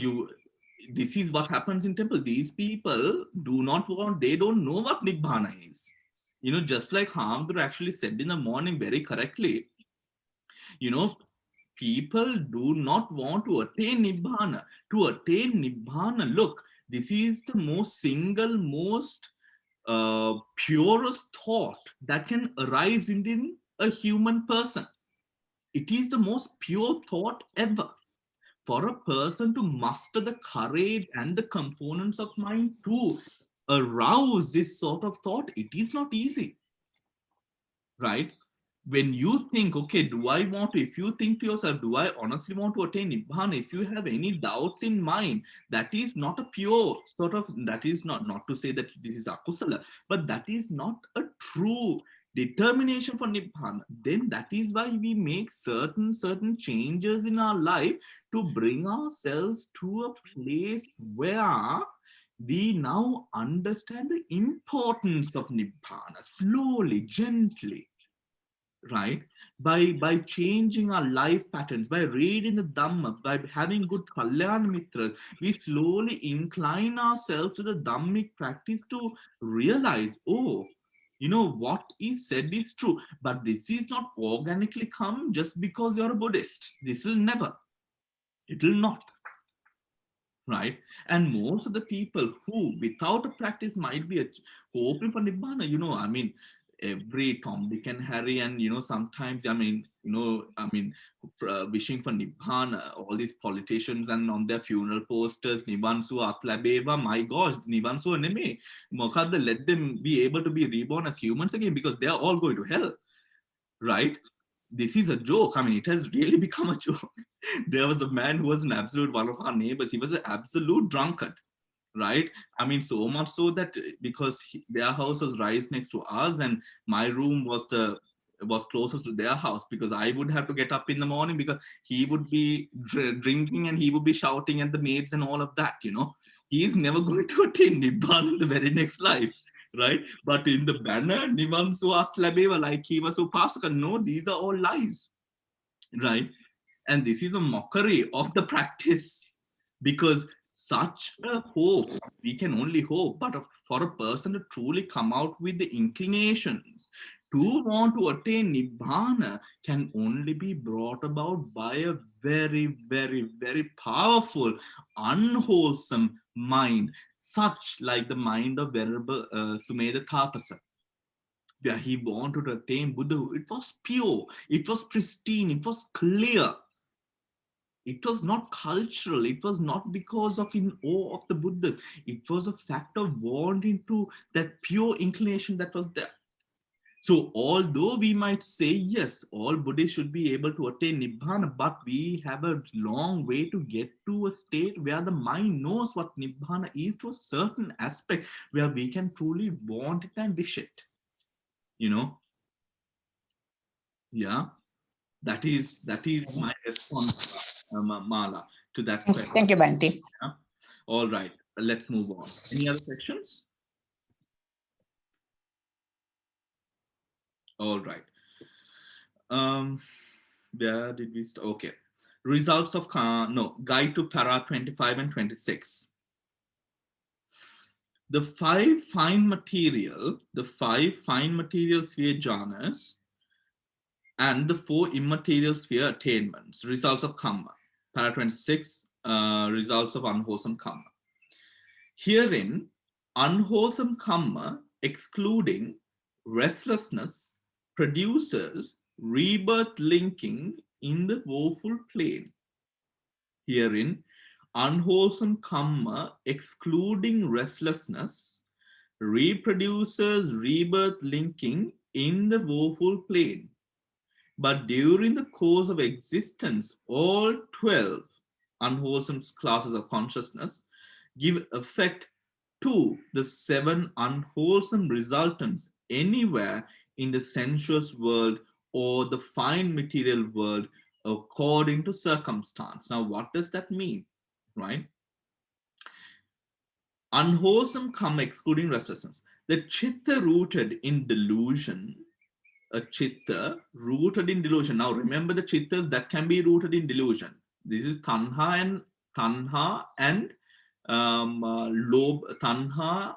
this is what happens in temple. These people do not want, they don't know what Nibbana is. You know, just like Hamdru actually said in the morning very correctly, you know, people do not want to attain Nibbana. To attain Nibbana, look, this is the most purest thought that can arise within a human person. It is the most pure thought ever. For a person to master the courage and the components of mind to arouse this sort of thought, it is not easy, right? When you think, okay, do I want to, if you think to yourself, do I honestly want to attain Nibbana? If you have any doubts in mind, that is not a pure sort of, that is not to say that this is akusala, but that is not a true determination for Nibbana. Then that is why we make certain changes in our life to bring ourselves to a place where we now understand the importance of Nibbana, slowly, gently, right? By changing our life patterns, by reading the Dhamma, by having good Kalyana Mitras, we slowly incline ourselves to the Dhammic practice to realize, oh, you know, what is said is true, but this is not organically come just because you're a Buddhist. This will never, it will not, right? And most of the people who without a practice might be hoping for Nibbana, you know, I mean, every Tom, Dick and Harry, and, you know, sometimes, I mean, you know, I mean, wishing for Nibbana, all these politicians, and on their funeral posters, Nibansu Atlabeva, my gosh, Nibansu Aneme, Mokadda, let them be able to be reborn as humans again, because they are all going to hell, right? this is a joke. I mean, it has really become a joke. There was a man who was an absolute, one of our neighbors. He was an absolute drunkard, right? I mean, so much so that because their house was right next to us, and my room was closest to their house, because I would have to get up in the morning because he would be drinking and he would be shouting at the maids and all of that, you know. He is never going to attain Nibbana in the very next life, right? But in the banner, Nivan Suat Labeva, like he was Upasaka, no, these are all lies, right? And this is a mockery of the practice, because such a hope, we can only hope, but for a person to truly come out with the inclinations to want to attain Nibbana can only be brought about by a very, very, very powerful, unwholesome mind, such like the mind of Venerable Sumedha Tapasa, where he wanted to attain Buddhahood. It was pure, it was pristine, it was clear. It was not cultural. It was not because of in awe of the Buddhas. It was a fact of wanting to that pure inclination that was there. So although we might say, yes, all Buddhists should be able to attain Nibbana, but we have a long way to get to a state where the mind knows what Nibbana is to a certain aspect where we can truly want it and wish it. You know? Yeah. That is my response, Mala, to that question. Thank you, Bhante. Yeah? All right, let's move on. Any other questions? All right. Where did we start? Okay. Results of Guide to Para 25 and 26. The five fine material sphere jhanas and the four immaterial sphere attainments, results of karma. Para 26, results of unwholesome karma. Herein, unwholesome karma, excluding restlessness, produces rebirth linking in the woeful plane. Herein, unwholesome karma, excluding restlessness, reproduces rebirth linking in the woeful plane. But during the course of existence, all 12 unwholesome classes of consciousness give effect to the 7 unwholesome resultants anywhere in the sensuous world or the fine material world according to circumstance. Now, what does that mean, right? Unwholesome karma excluding restlessness. The chitta rooted in delusion, a chitta rooted in delusion. Now, remember the chittas that can be rooted in delusion. This is tanha and tanha,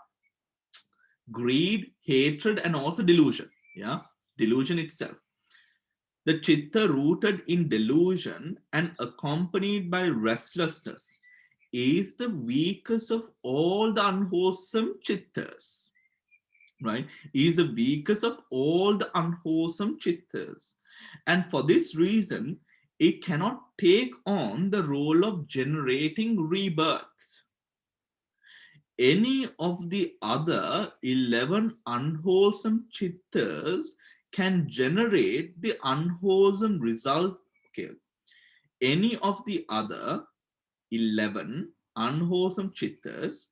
greed, hatred, and also delusion. Yeah, delusion itself. The chitta rooted in delusion and accompanied by restlessness is the weakest of all the unwholesome chittas, right? Is the weakest of all the unwholesome chittas. And for this reason, it cannot take on the role of generating rebirths. Any of the other 11 unwholesome chittas can generate the unwholesome result. Okay. Any of the other 11 unwholesome chittas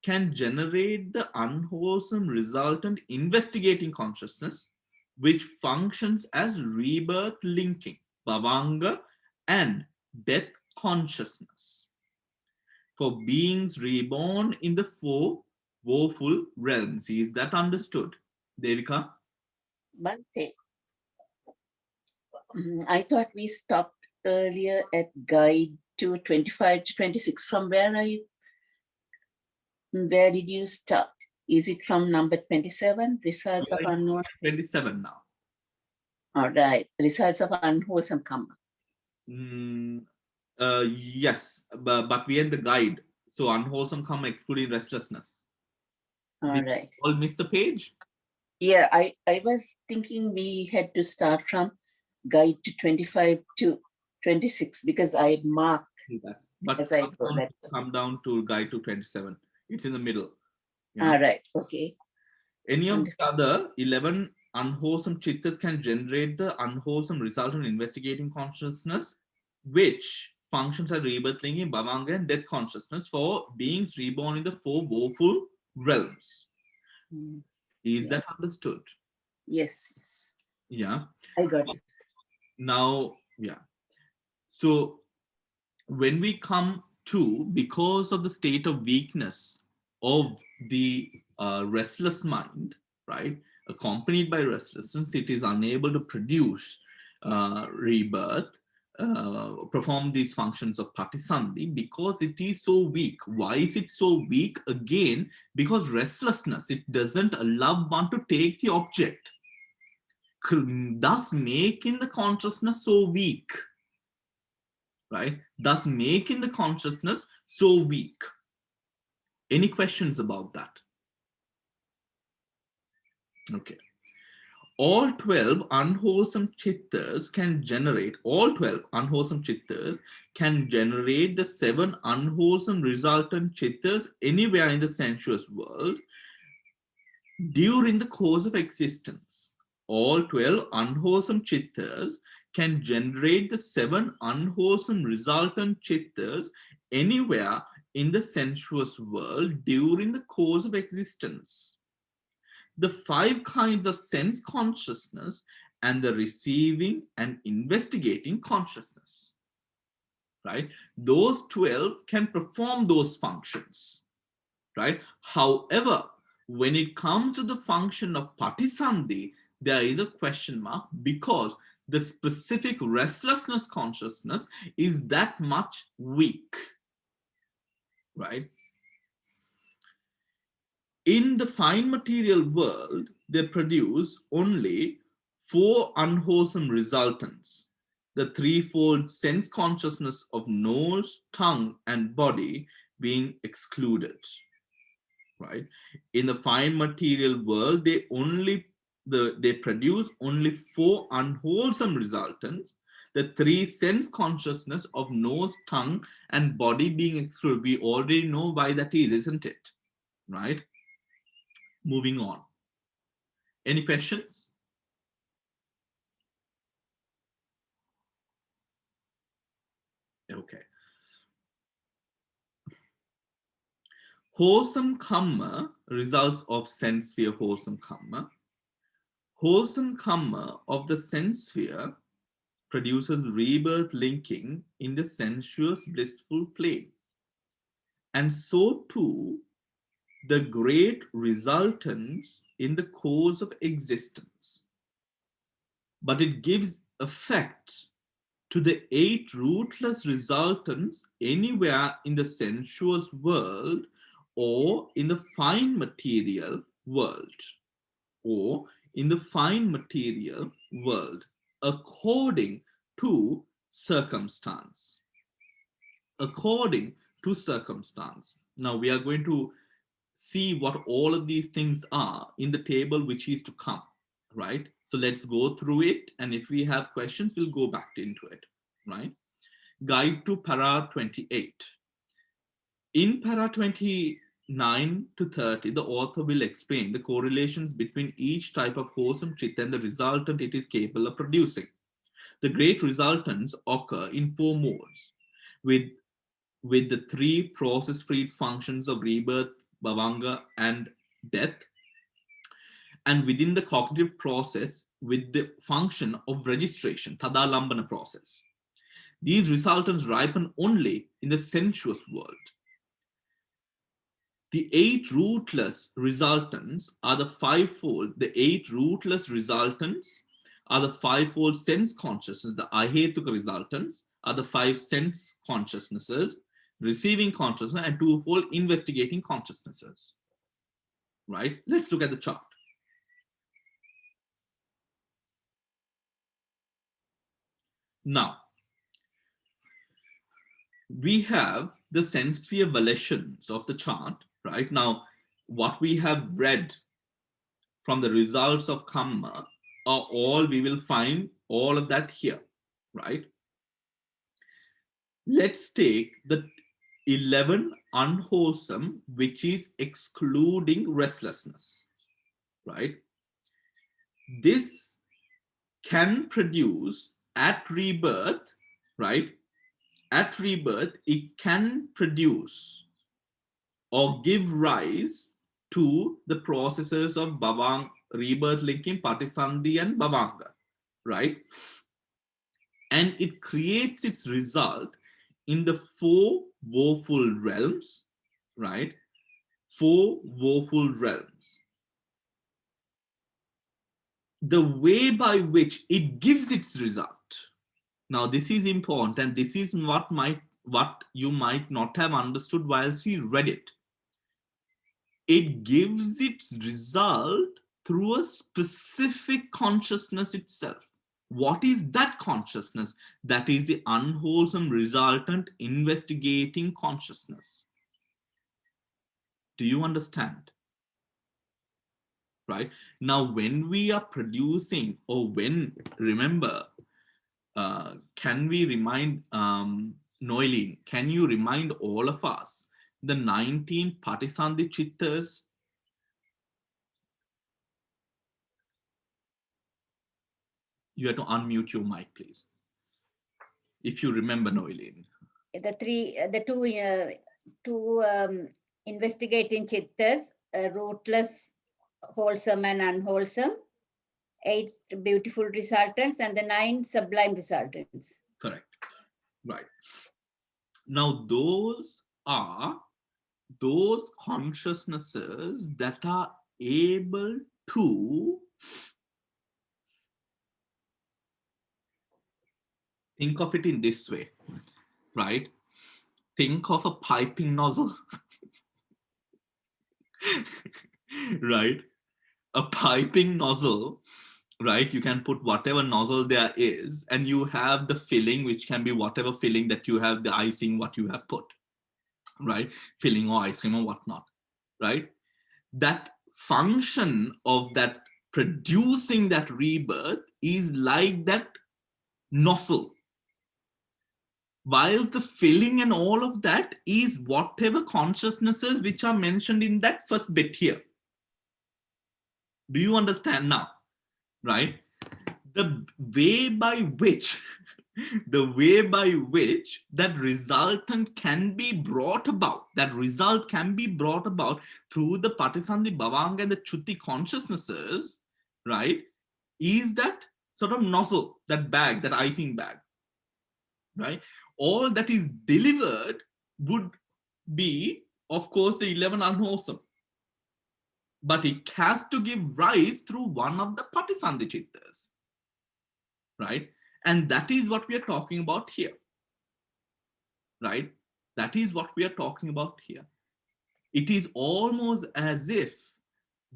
can generate the unwholesome resultant investigating consciousness, which functions as rebirth linking, bhavanga, and death consciousness for beings reborn in the 4 woeful realms. Is that understood, Devika? Bhante, I thought we stopped earlier at guide to 25 to 26. From where are you? Where did you start? Is it from number 27? Results of unknown? 27 now. All right. Results of unwholesome karma. Yes, but we had the guide. So unwholesome karma excluding restlessness. All Did right. you all miss the page? Yeah, I was thinking we had to start from guide to 25 to 26 because I had marked But as I go. Come down to guide to 27. It's in the middle. All right. Okay. Any of the other 11 unwholesome chittas can generate the unwholesome resultant investigating consciousness, which functions as rebirth linking, bhavanga, and death consciousness for beings reborn in the four woeful realms. Mm. Is Yeah. that understood? Yes, yes. Yeah. I got it. Now, yeah. So when we come to, because of the state of weakness of the restless mind, right, accompanied by restlessness, it is unable to produce rebirth, perform these functions of patisandhi, because it is so weak. Why is it so weak? Again, because restlessness, it doesn't allow one to take the object, thus making the consciousness so weak, right? Thus making the consciousness so weak. Any questions about that? Okay. All 12 unwholesome chittas can generate, all 12 unwholesome chittas can generate the 7 unwholesome resultant chittas anywhere in the sensuous world during the course of existence. All 12 unwholesome chittas can generate the 7 unwholesome resultant chittas anywhere in the sensuous world during the course of existence. The 5 kinds of sense consciousness and the receiving and investigating consciousness, right? Those 12 can perform those functions, right? However, when it comes to the function of patisandhi, there is a question mark, because the specific restlessness consciousness is that much weak, right? In the fine material world, they produce only 4 unwholesome resultants: the threefold sense consciousness of nose, tongue, and body being excluded, right? In the fine material world, they produce only 4 unwholesome resultants, the 3 sense consciousness of nose, tongue, and body being excluded. We already know why that is, isn't it? Right? Moving on. Any questions? Okay. Wholesome karma, results of sense sphere wholesome karma. Wholesome karma of the sense sphere produces rebirth linking in the sensuous blissful plane. And so too, the great resultants in the course of existence. But it gives effect to the 8 rootless resultants anywhere in the sensuous world or in the fine material world, or in the fine material world, according to circumstance. According to circumstance. Now we are going to see what all of these things are in the table which is to come, right? So let's go through it, and if we have questions, we'll go back into it, right? Guide to para 28. In para 29 to 30, the author will explain the correlations between each type of wholesome chitta and the resultant it is capable of producing. The great resultants occur in 4 modes, with the 3 process-freed functions of rebirth, bhavanga, and death, and within the cognitive process with the function of registration, tadalambana process. These resultants ripen only in the sensuous world. The 8 rootless resultants are the 5-fold. The 8 rootless resultants are the 5-fold sense consciousness. The ahetuka resultants are the 5 sense consciousnesses, receiving consciousness, and 2-fold investigating consciousnesses. Right? Let's look at the chart. Now, we have the sense sphere volitions of the chart. Right? Now, what we have read from the results of karma are all, we will find all of that here. Right? Let's take the 11 unwholesome, which is excluding restlessness, right? this can produce at rebirth, right? At rebirth, it can produce or give rise to the processes of bhavang, rebirth linking, patisandhi and bhavanga, right? And it creates its result in the four woeful realms, right? Four woeful realms. The way by which it gives its result. Now, this is important, and this is what you might not have understood whilst you read it. It gives its result through a specific consciousness itself. What is that consciousness? That is the unwholesome resultant investigating consciousness. Do you understand? Right? Now, when we are producing, or when, remember, can we remind, Noeline, can you remind all of us the 19 Patisandhi Chittas? You have to unmute your mic, please. If you remember, Noeline. The two investigating chittas, rootless, wholesome and unwholesome, 8 beautiful resultants, and the 9 sublime resultants. Correct. Right. Now, those are those consciousnesses that are able to think of it in this way, right? Think of a piping nozzle, right? A piping nozzle, right? You can put whatever nozzle there is, and you have the filling, which can be whatever filling that you have, the icing, what you have put, right? Filling or ice cream or whatnot, right? That function of that producing that rebirth is like that nozzle, while the filling and all of that is whatever consciousnesses which are mentioned in that first bit here. Do you understand now? Right? The way by which that resultant can be brought about, that result can be brought about through the Patisandhi, Bhavanga and the Chutti consciousnesses, right, is that sort of nozzle, that bag, that icing bag, right? All that is delivered would be, of course, the 11 unwholesome. But it has to give rise through one of the Patisandhi Chittas, right? And that is what we are talking about here, right? That is what we are talking about here. It is almost as if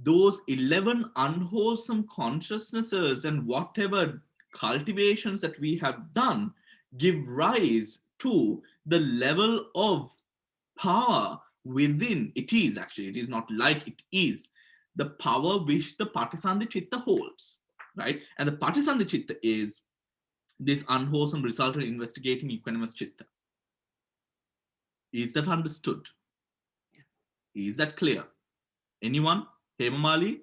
those 11 unwholesome consciousnesses and whatever cultivations that we have done give rise to the level of power within. It is actually, it is not like, it is the power which the Patisandhi Chitta holds, right? And the Patisandhi Chitta is this unwholesome resultant investigating equanimous Chitta. Is that understood? Is that clear? Anyone? Hemamali?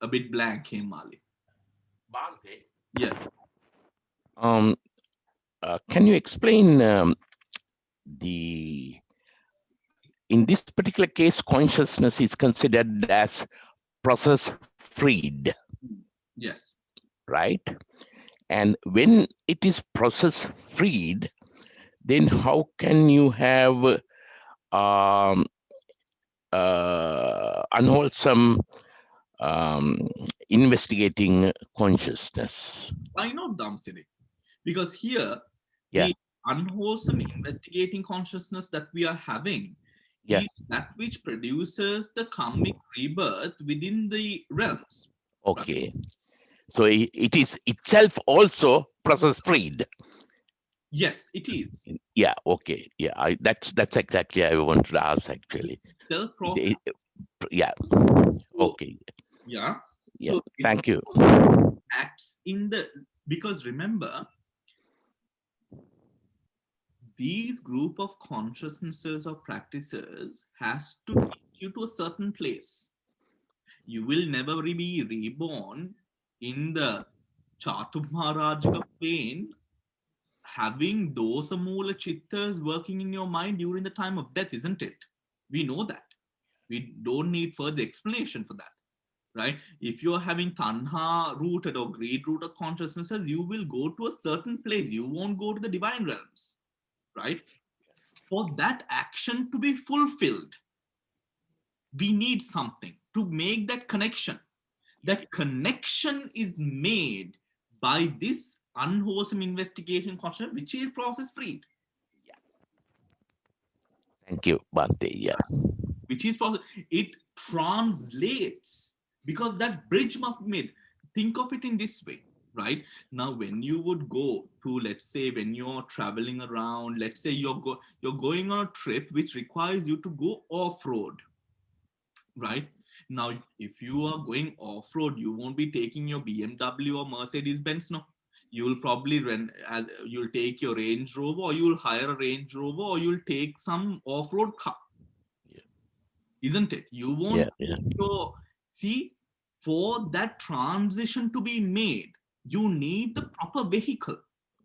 A bit blank, Hemamali. Bhante, Yes. can you explain in this particular case, consciousness is considered as process freed, Yes. right? And when it is process freed, then how can you have unwholesome investigating consciousness? Why not, Damsini? Because here, Yeah. the unwholesome investigating consciousness that we are having is that which produces the karmic rebirth within the realms. Okay. Right? So it is itself also process freed. Yes, it is. Yeah. Okay. Yeah. That's exactly I wanted to ask actually. Self-process. Yeah. Okay. Yeah. Yeah. So thank you. Acts in the, because remember, these group of consciousnesses or practices has to take you to a certain place. You will never be reborn in the Chaturmarajika plane, having dosa mula chittas working in your mind during the time of death, isn't it? We know that. We don't need further explanation for that, right? If you're having tanha rooted or greed rooted consciousnesses, you will go to a certain place. You won't go to the divine realms, right? For that action to be fulfilled, we need something to make that connection. That connection is made by this unwholesome investigation consciousness, which is process freed. Thank you, Bhante. Yeah. Which is process, it translates, because that bridge must be made. Think of it in this way, right? Now, when you would go to, let's say, when you're traveling around, let's say you're going on a trip which requires you to go off-road, right? Now, if you are going off-road, you won't be taking your BMW or Mercedes-Benz, no. You'll probably you'll take your Range Rover, or you'll hire a Range Rover, or you'll take some off-road car. Yeah. Isn't it? You won't. Yeah. See, for that transition to be made, you need the proper vehicle.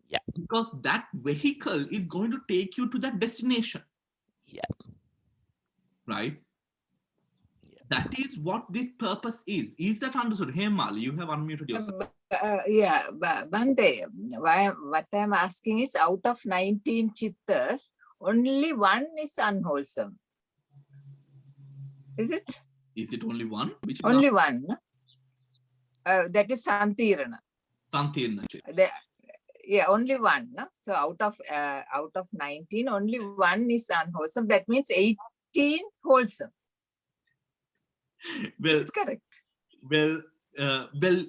Yeah. Because that vehicle is going to take you to that destination. Yeah. Right? That is what this purpose is. Is that understood? Hey, Mali, you have unmuted yourself. Yeah, Bhante, what I'm asking is, out of 19 chittas, only one is unwholesome. Is it? Is it only one? Which Only one. That is Santirana. Santirana. Yeah, only one. No? So out of 19, only one is unwholesome. That means 18 wholesome. Well, is it correct? Well,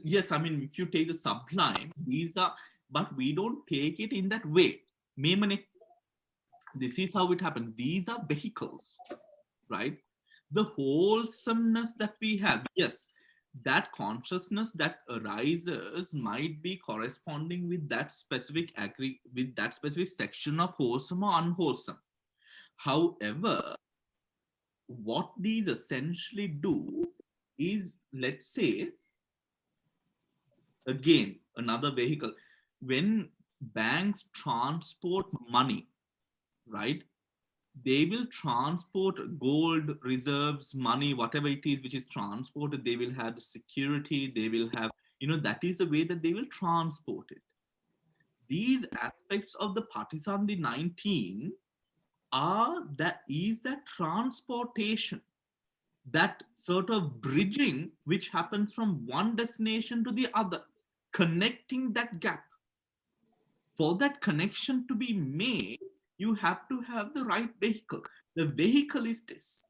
yes. I mean, if you take the sublime, these are, but we don't take it in that way. This is how it happened. These are vehicles, right? The wholesomeness that we have, yes, that consciousness that arises might be corresponding with that specific section of wholesome or unwholesome. However, what these essentially do is, let's say, again, another vehicle. When banks transport money, right? They will transport gold, reserves, money, whatever it is which is transported. They will have the security. They will have, that is the way that they will transport it. These aspects of the Patisandhi 19 is that transportation, that sort of bridging which happens from one destination to the other, connecting that gap. For that connection to be made, you have to have the right vehicle. The vehicle is this.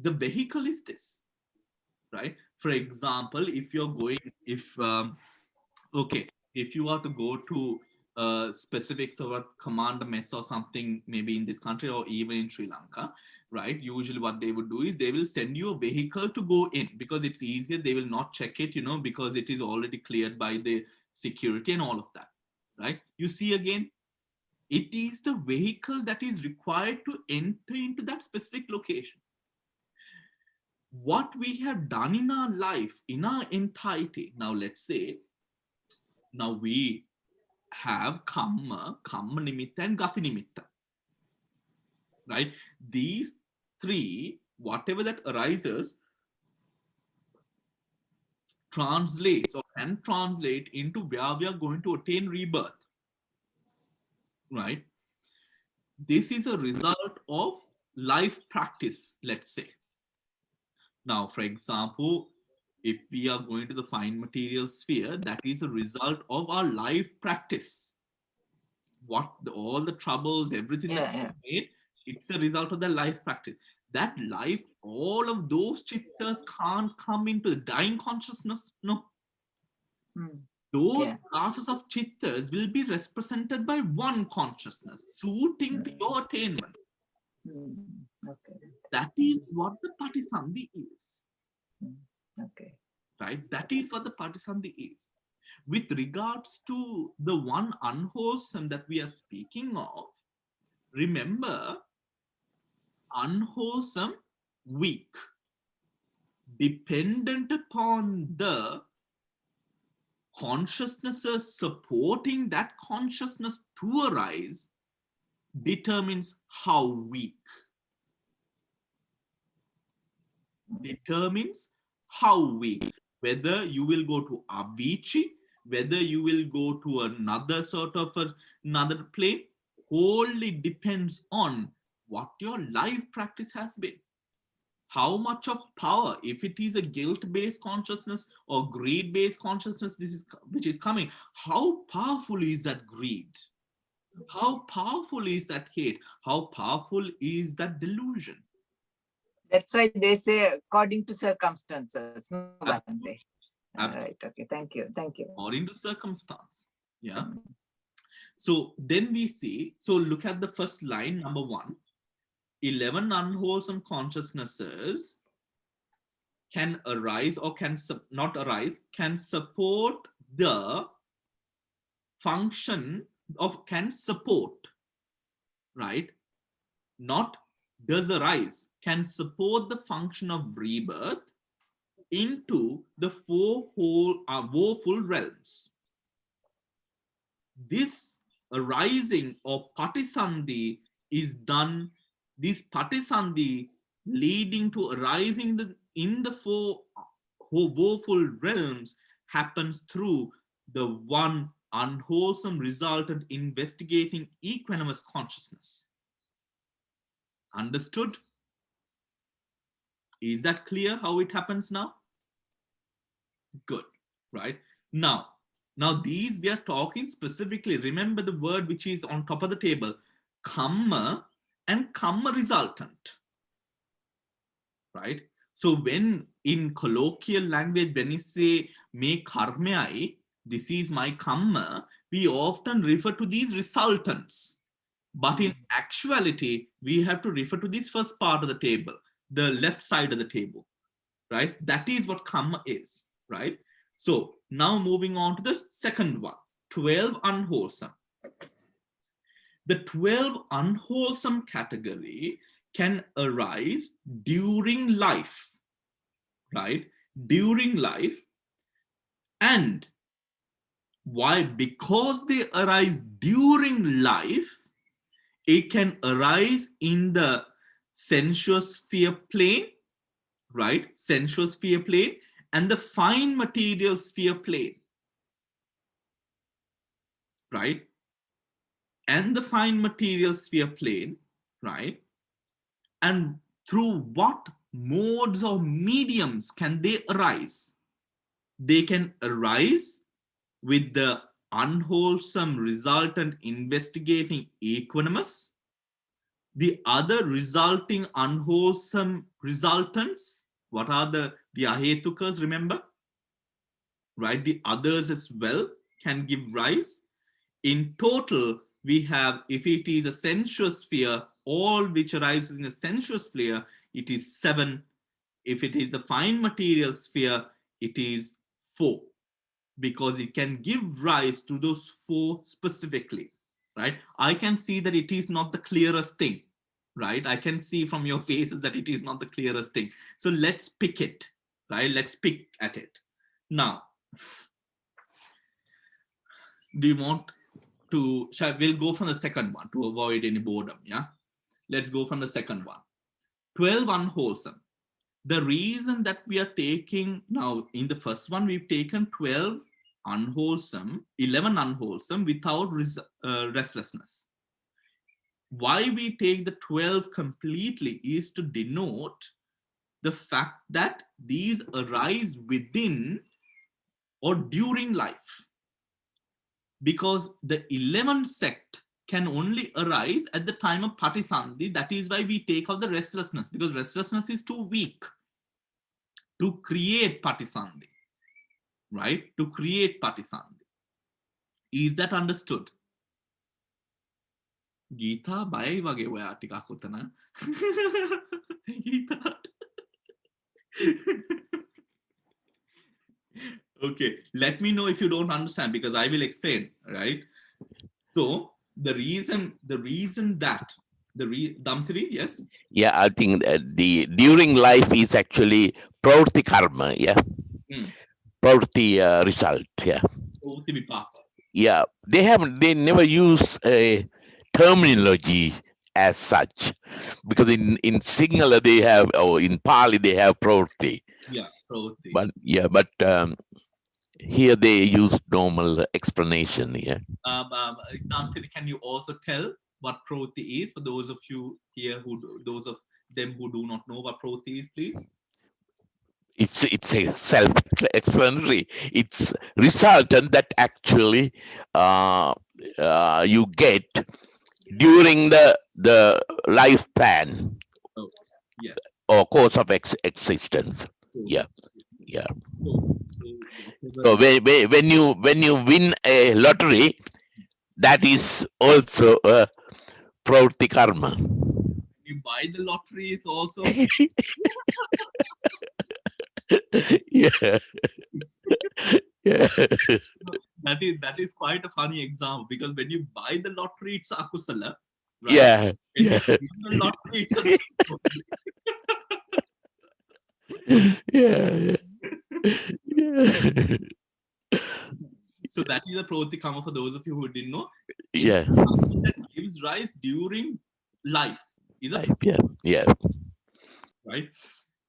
The vehicle is this, right? For example, if you're going, if you are to go to specifics of a commander mess or something, maybe in this country or even in Sri Lanka, right? Usually what they would do is they will send you a vehicle to go in, because it's easier. They will not check it, because it is already cleared by the security and all of that, right? You see again, it is the vehicle that is required to enter into that specific location. What we have done in our life, in our entirety, now let's say, now we have karma nimitta and gati nimitta, right? These three, whatever that arises, translates or can translate into where we are going to attain rebirth, right? This is a result of life practice, let's say. Now, for example, if we are going to the fine material sphere, that is a result of our life practice. All the troubles, everything that we made, it's a result of the life practice. That life, all of those chittas can't come into the dying consciousness, no. Those classes of chittas will be represented by one consciousness, suiting to your attainment. Okay. That is what the Patisandhi is. Okay. Right? That is what the Patisandhi is. With regards to the one unwholesome that we are speaking of, remember, unwholesome, weak. dependent upon the consciousnesses supporting that consciousness to arise, determines how weak. Determines how weak. Whether you will go to Avicii, whether you will go to another sort of another plane, wholly depends on what your life practice has been. How much of power, if it is a guilt-based consciousness or greed-based consciousness, which is coming, how powerful is that greed? How powerful is that hate? How powerful is that delusion? That's why they say according to circumstances. No, Bhante. Right. Okay. Thank you. Thank you. According to circumstance. Yeah. So then we see, so look at the first line, number 1. 11 unwholesome consciousnesses can arise or can not arise, can support the function of, can support, right? Not does arise, can support the function of rebirth into the 4 whole woeful realms. This arising or patisandhi is done, this patisandhi leading to arising in the 4 woeful realms happens through the one unwholesome resultant investigating equanimous consciousness. Understood? Is that clear how it happens now? Good, right? Now these we are talking specifically, remember the word which is on top of the table, karma and karma resultant, right? So when in colloquial language, when you say me karmayai, this is my karma, we often refer to these resultants. But in actuality, we have to refer to this first part of the table, the left side of the table, right? That is what karma is, right? So now moving on to the second one, 12 unwholesome. The 12 unwholesome category can arise during life, right? During life. And why? Because they arise during life, it can arise in the sensuous sphere plane, right? Sensuous sphere plane and the fine material sphere plane, right? And the fine material sphere plane, right? And through what modes or mediums can they arise? They can arise with the unwholesome resultant investigating equanimous, the other resulting unwholesome resultants. What are the ahetukas, remember? Right, the others as well can give rise. In total, we have, if it is a sensuous sphere, all which arises in a sensuous sphere, it is 7. If it is the fine material sphere, it is 4, because it can give rise to those 4 specifically, right? I can see that it is not the clearest thing, right? I can see from your faces that it is not the clearest thing. So let's pick it, right? Let's pick at it. Now, do you want to, we'll go from the second one to avoid any boredom, yeah? Let's go from the second one. 12 unwholesome. The reason that we are taking now, in the first one, we've taken 12 unwholesome, 11 unwholesome without restlessness. Why we take the 12 completely is to denote the fact that these arise within or during life. Because the 11th sect can only arise at the time of patisandhi. That is why we take out the restlessness, because restlessness is too weak to create patisandhi, right? To create patisandhi. Is that understood? Geeta, bye wage oya tika kotana. Geeta. Okay, let me know if you don't understand, because I will explain, right? So the reason that Damsiri, yes? Yeah, I think the during life is actually pravritti karma. Yeah, Mm. pravritti result. Yeah, Pravritti vipaka. yeah. They never use a terminology as such, because in Sinhala they have, or in Pali they have pravritti. Yeah, pravritti. But yeah, but here they use normal explanation. Yeah. Damsiri, can you also tell what pravritti is for those of you here those of them who do not know what pravritti is, please? It's a self-explanatory. It's resultant that actually you get during the lifespan Oh, yes. or course of existence. Yeah, yeah. So whatever- when you win a lottery, that is also a pravritti karma. you buy the lottery is also Yeah, yeah, that is quite a funny example, because when you buy the lottery it's akusala, right? yeah, When yeah, you win the lottery it's a yeah, yeah, so that is a pravritti karma for those of you who didn't know. yeah, Something that gives rise during life is a yeah, yeah. right.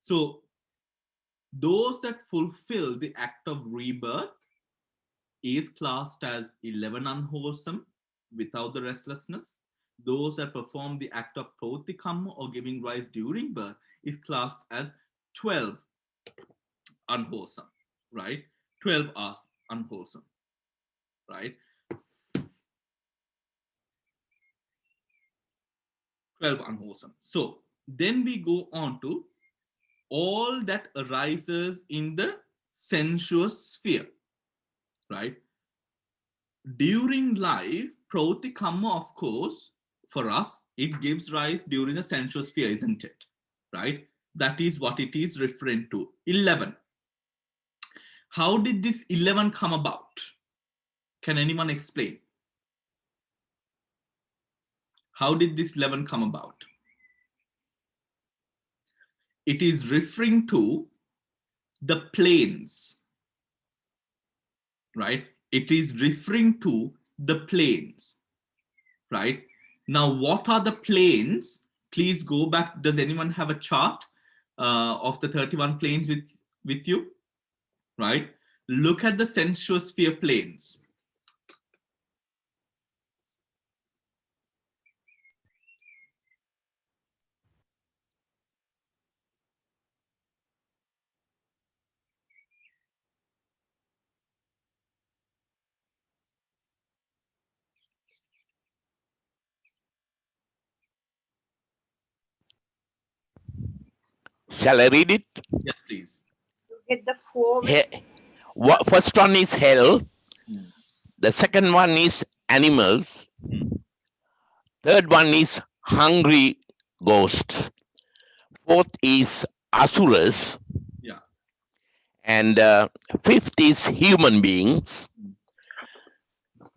So those that fulfill the act of rebirth is classed as 11 unwholesome without the restlessness. Those that perform the act of pravritti karma or giving rise during birth is classed as 12 unwholesome, right? 12 are unwholesome, right? 12 unwholesome. So then we go on to all that arises in the sensuous sphere, right? During life, pravritti karma, of course, for us, it gives rise during the sensuous sphere, isn't it? Right? That is what it is referring to. 11. How did this 11 come about? Can anyone explain? How did this 11 come about? It is referring to the planes, right? It is referring to the planes, right? Now, what are the planes? Please go back. Does anyone have a chart of the 31 planes with you? Right? Look at the sensuous sphere planes. Shall I read it? Yes, please. Get the four. First one is hell. Mm. The second one is animals. Mm. Third one is hungry ghosts. Fourth is asuras. Yeah. And fifth is human beings.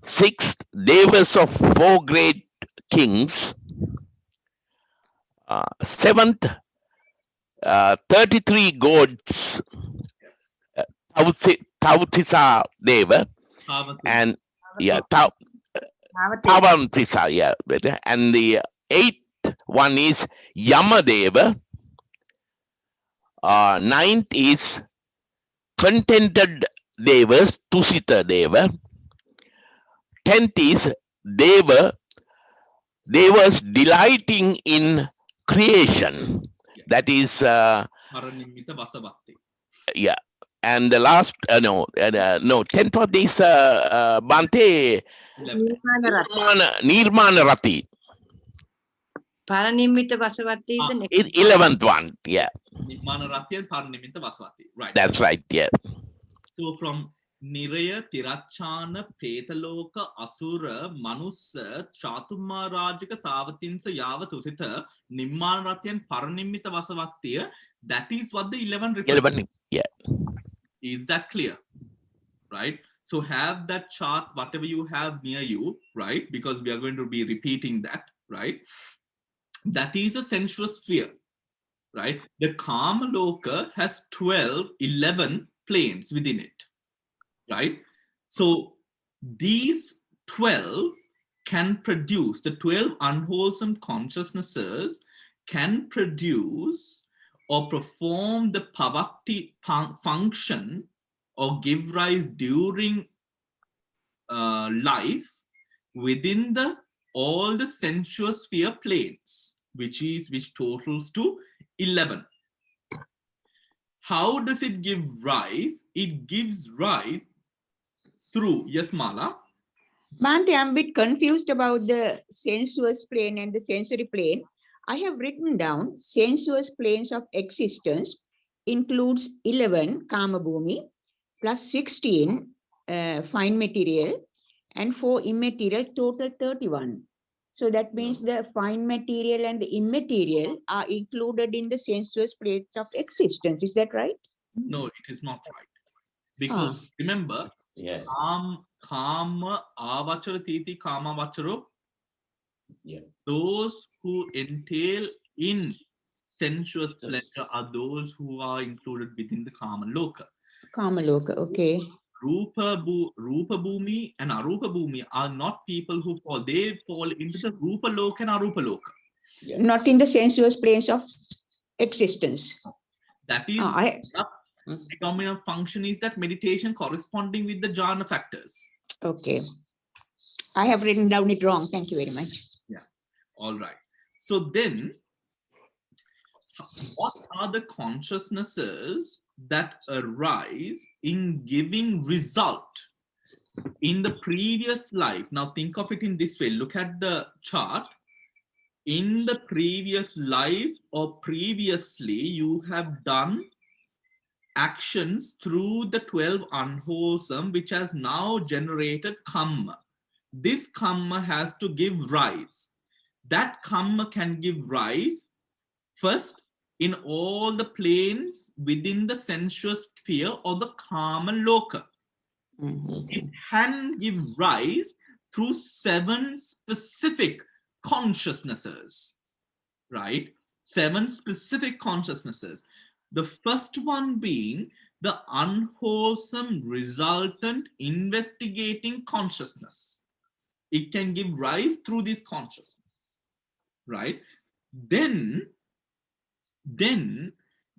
Sixth, devas of four great kings. Seventh, 33 gods. Yes. Tautisa Deva. Havatu. And yeah, Tavantisa, yeah. And the eighth one is Yamadeva. Ninth is contented devas, Tusita Deva. 10th is devas delighting in creation. Yes. That is, Paranimita Vasavatti. yeah. And the last, no, 10th one is Bhante 11. Nirmana Rati. Paranimita Vasavati is the next. 11th one, yeah. Nirmana Rati and Paranimita Vasavatti. Right. That's right, yeah. So from Niraya, Tirachana, Pretaloka, Asura, Manusa, Chatummarajika, Tavatinsa, Yavatusita, Nimman Rati and Paranimita Vasavatti, that is what the 11 refers to. 11, yeah. Is that clear? Right? So have that chart, whatever you have near you, right? Because we are going to be repeating that, right? That is a sensuous sphere, right? The Kama Loka has 11 planes within it, right? So these 12 can produce, the 12 unwholesome consciousnesses can produce or perform the pavakti function or give rise during life within the all the sensuous sphere planes, which totals to 11. How does it give rise? It gives rise through, yes, Mala? Bhante, I'm a bit confused about the sensuous plane and the sensory plane. I have written down sensuous planes of existence includes 11 Kama Bhumi plus 16 fine material and 4 immaterial, total 31. So that means the fine material and the immaterial are included in the sensuous planes of existence. Is that right? No, it is not right. Because remember, Yes. Kama avachara titi kama vacharo. Yeah. Those who entail in sensuous pleasure are those who are included within the Kama Loka. Kama Loka, okay. Rupa Bhumi and Arupa Bhumi are not people who fall. They fall into the Rupa Loka and Arupa Loka. Yeah. Not in the sensuous planes of existence. That is the dominant function is that meditation corresponding with the jhana factors. Okay. I have written down it wrong. Thank you very much. Yeah. All right. So then, what are the consciousnesses that arise in giving result in the previous life? Now think of it in this way. Look at the chart. In the previous life or previously, you have done actions through the 12 unwholesome, which has now generated karma. This karma has to give rise. That karma can give rise first in all the planes within the sensuous sphere or the Kama Loka. It can give rise through 7 specific consciousnesses, right? 7 specific consciousnesses. The first one being the unwholesome resultant investigating consciousness. It can give rise through this consciousness, right? Then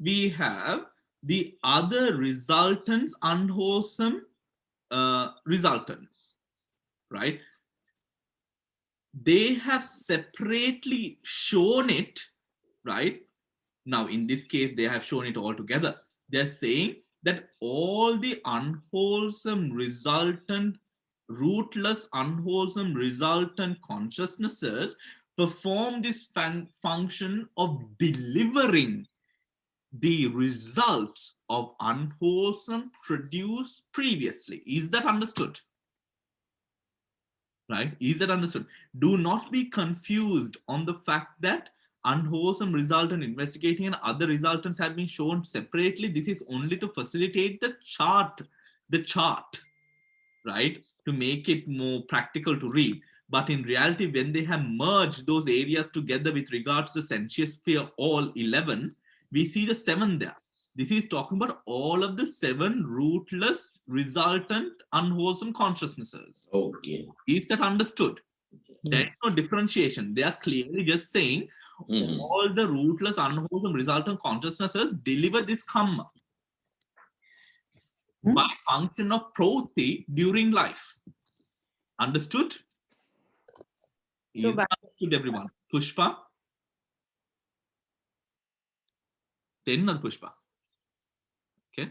we have the other resultants, unwholesome resultants, right? They have separately shown it, right? Now, in this case, they have shown it all together. They're saying that all the unwholesome resultant, rootless, unwholesome resultant consciousnesses perform this function of delivering the results of unwholesome produced previously. Is that understood? Right? Is that understood? Do not be confused on the fact that unwholesome resultant investigating and other resultants have been shown separately. This is only to facilitate the chart, right? To make it more practical to read. But in reality, when they have merged those areas together with regards to sensuous sphere, all 11, we see the 7 there. This is talking about all of the 7 rootless, resultant, unwholesome consciousnesses. Okay. Is that understood? There is no differentiation. They are clearly just saying all the rootless, unwholesome, resultant consciousnesses deliver this karma by function of proti during life. Understood? Is that understood, everyone? Pushpa? Then not Pushpa. Okay.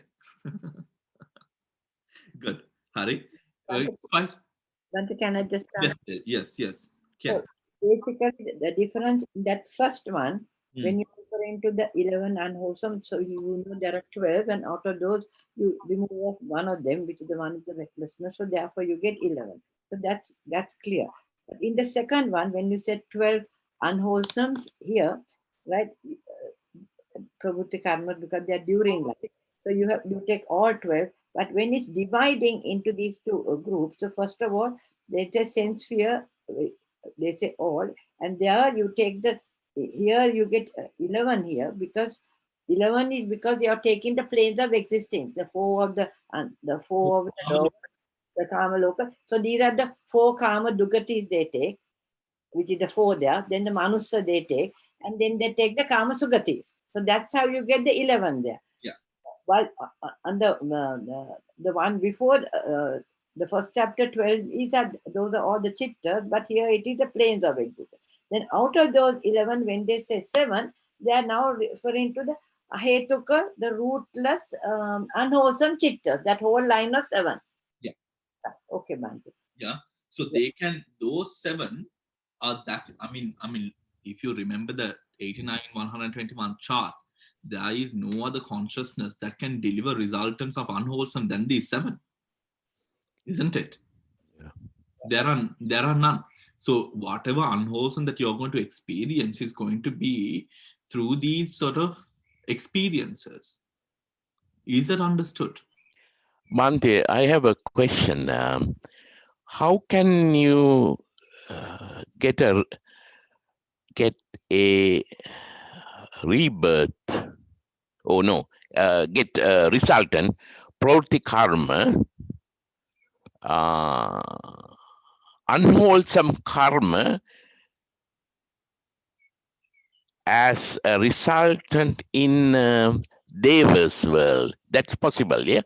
Good. Hari? Bhante, can I just start? Yes. So basically, the difference in that first one, when you refer into the 11 unwholesome, so you know there are 12, and out of those, you remove off one of them, which is the one of the recklessness. So therefore, you get 11. So that's clear. But in the second one, when you said 12 unwholesome here, right? Prabhuti karma, because they are during life. So you take all 12, but when it's dividing into these 2 groups, so first of all, they say sense sphere, they say all, and there you take the here you get 11 here, because 11 is because you are taking the planes of existence, the four of the loka, the Kama Loka. So these are the 4 Kama Dugatis they take, which is the 4 there. Then the Manusa they take, and then they take the Kama Sugatis. So that's how you get the 11 there. Yeah. While on the one before, the first chapter 12 is that those are all the chittas, but here it is the planes of existence. Then out of those 11, when they say 7, they are now referring to the Ahetuka, the rootless, unwholesome chittas, that whole line of 7. Yeah. Okay, Bhante. Yeah. So they can, those 7 are that, I mean, if you remember the 89, 121 chart, there is no other consciousness that can deliver resultants of unwholesome than these 7. Isn't it? Yeah. There are none. So whatever unwholesome that you're going to experience is going to be through these sort of experiences. Is that understood? Bhante, I have a question. How can you get a rebirth? Oh no, get a resultant pravritti karma, unwholesome karma as a resultant in Deva's world. That's possible, yeah?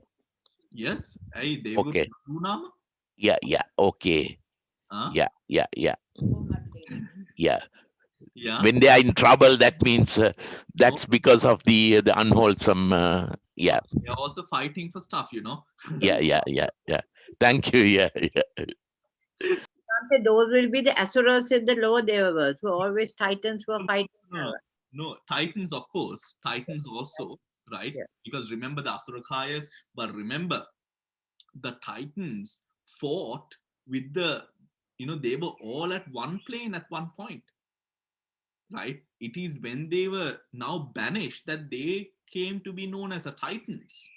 Yes. Hey, they Okay. would. Yeah, okay. Huh? Yeah. Yeah. Yeah. When they are in trouble, that means that's because of the unwholesome. Yeah. They're also fighting for stuff, you know. Yeah. Thank you. Yeah. Those will be the asuras in the lower deva worlds, who are always titans who are fighting. No, Titans, of course. Titans also, right? Yeah. Because remember the Asurakayas, but remember the Titans fought with the, they were all at one plane at one point, right? It is when they were now banished that they came to be known as a Titans,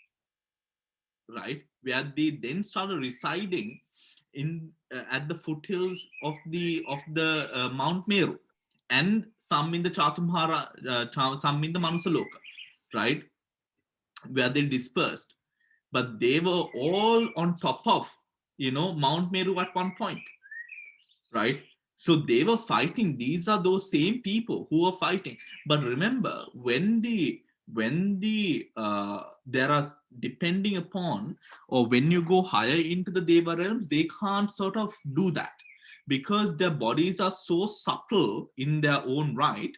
right? Where they then started residing in at the foothills of the Mount Meru, and some in the Chatumhara, some in the Manusaloka, right? Where they dispersed, but they were all on top of Mount Meru at one point, right? So they were fighting. These are those same people who are fighting. But remember, when there are, depending upon, or when you go higher into the Deva realms, they can't sort of do that, because their bodies are so subtle in their own right,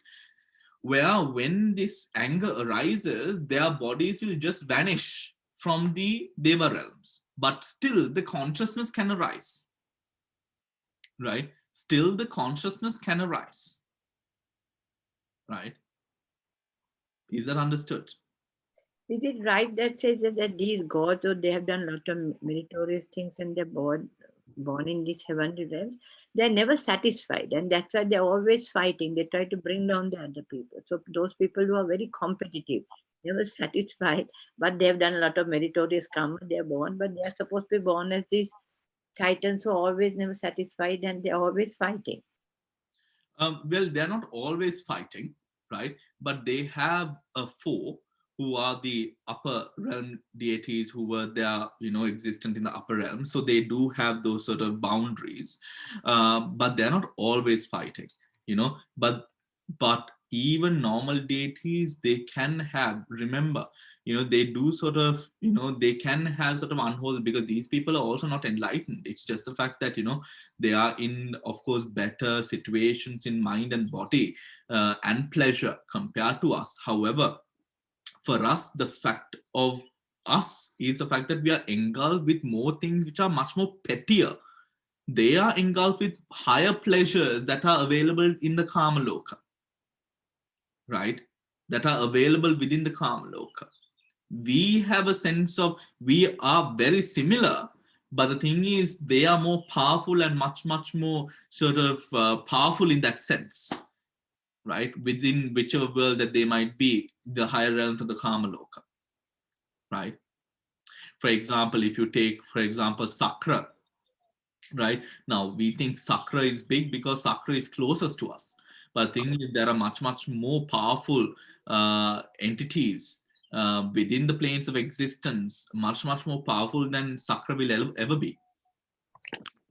where when this anger arises, their bodies will just vanish from the Deva realms, but still the consciousness can arise, right? Still the consciousness can arise, right? Is that understood? Is it right that says that these gods, or they have done a lot of meritorious things and they're born in these heavenly realms, they're never satisfied, and that's why they're always fighting. They try to bring down the other people. So those people who are very competitive, never satisfied, but they've done a lot of meritorious karma, they're born, but they're supposed to be born as these titans who are always never satisfied, and they're always fighting. Well, they're not always fighting, right? But they have a foe who are the upper realm deities who were there, existent in the upper realm. So they do have those sort of boundaries, but they're not always fighting, but even normal deities, they can have, remember, they do sort of, they can have sort of unwholesome, because these people are also not enlightened. It's just the fact that, they are in, of course, better situations in mind and body and pleasure compared to us. However, for us, the fact of us is the fact that we are engulfed with more things which are much more pettier. They are engulfed with higher pleasures that are available in the Kama Loka, right? That are available within the Kama Loka. We have a sense of, we are very similar, but the thing is, they are more powerful and much more sort of powerful in that sense, right? Within whichever world that they might be, the higher realms of the Kama Loka, right? For example, if you take, for example, Sakra, right? Now we think Sakra is big because Sakra is closest to us. But the thing is, there are much more powerful entities within the planes of existence, much more powerful than Sakra will ever be.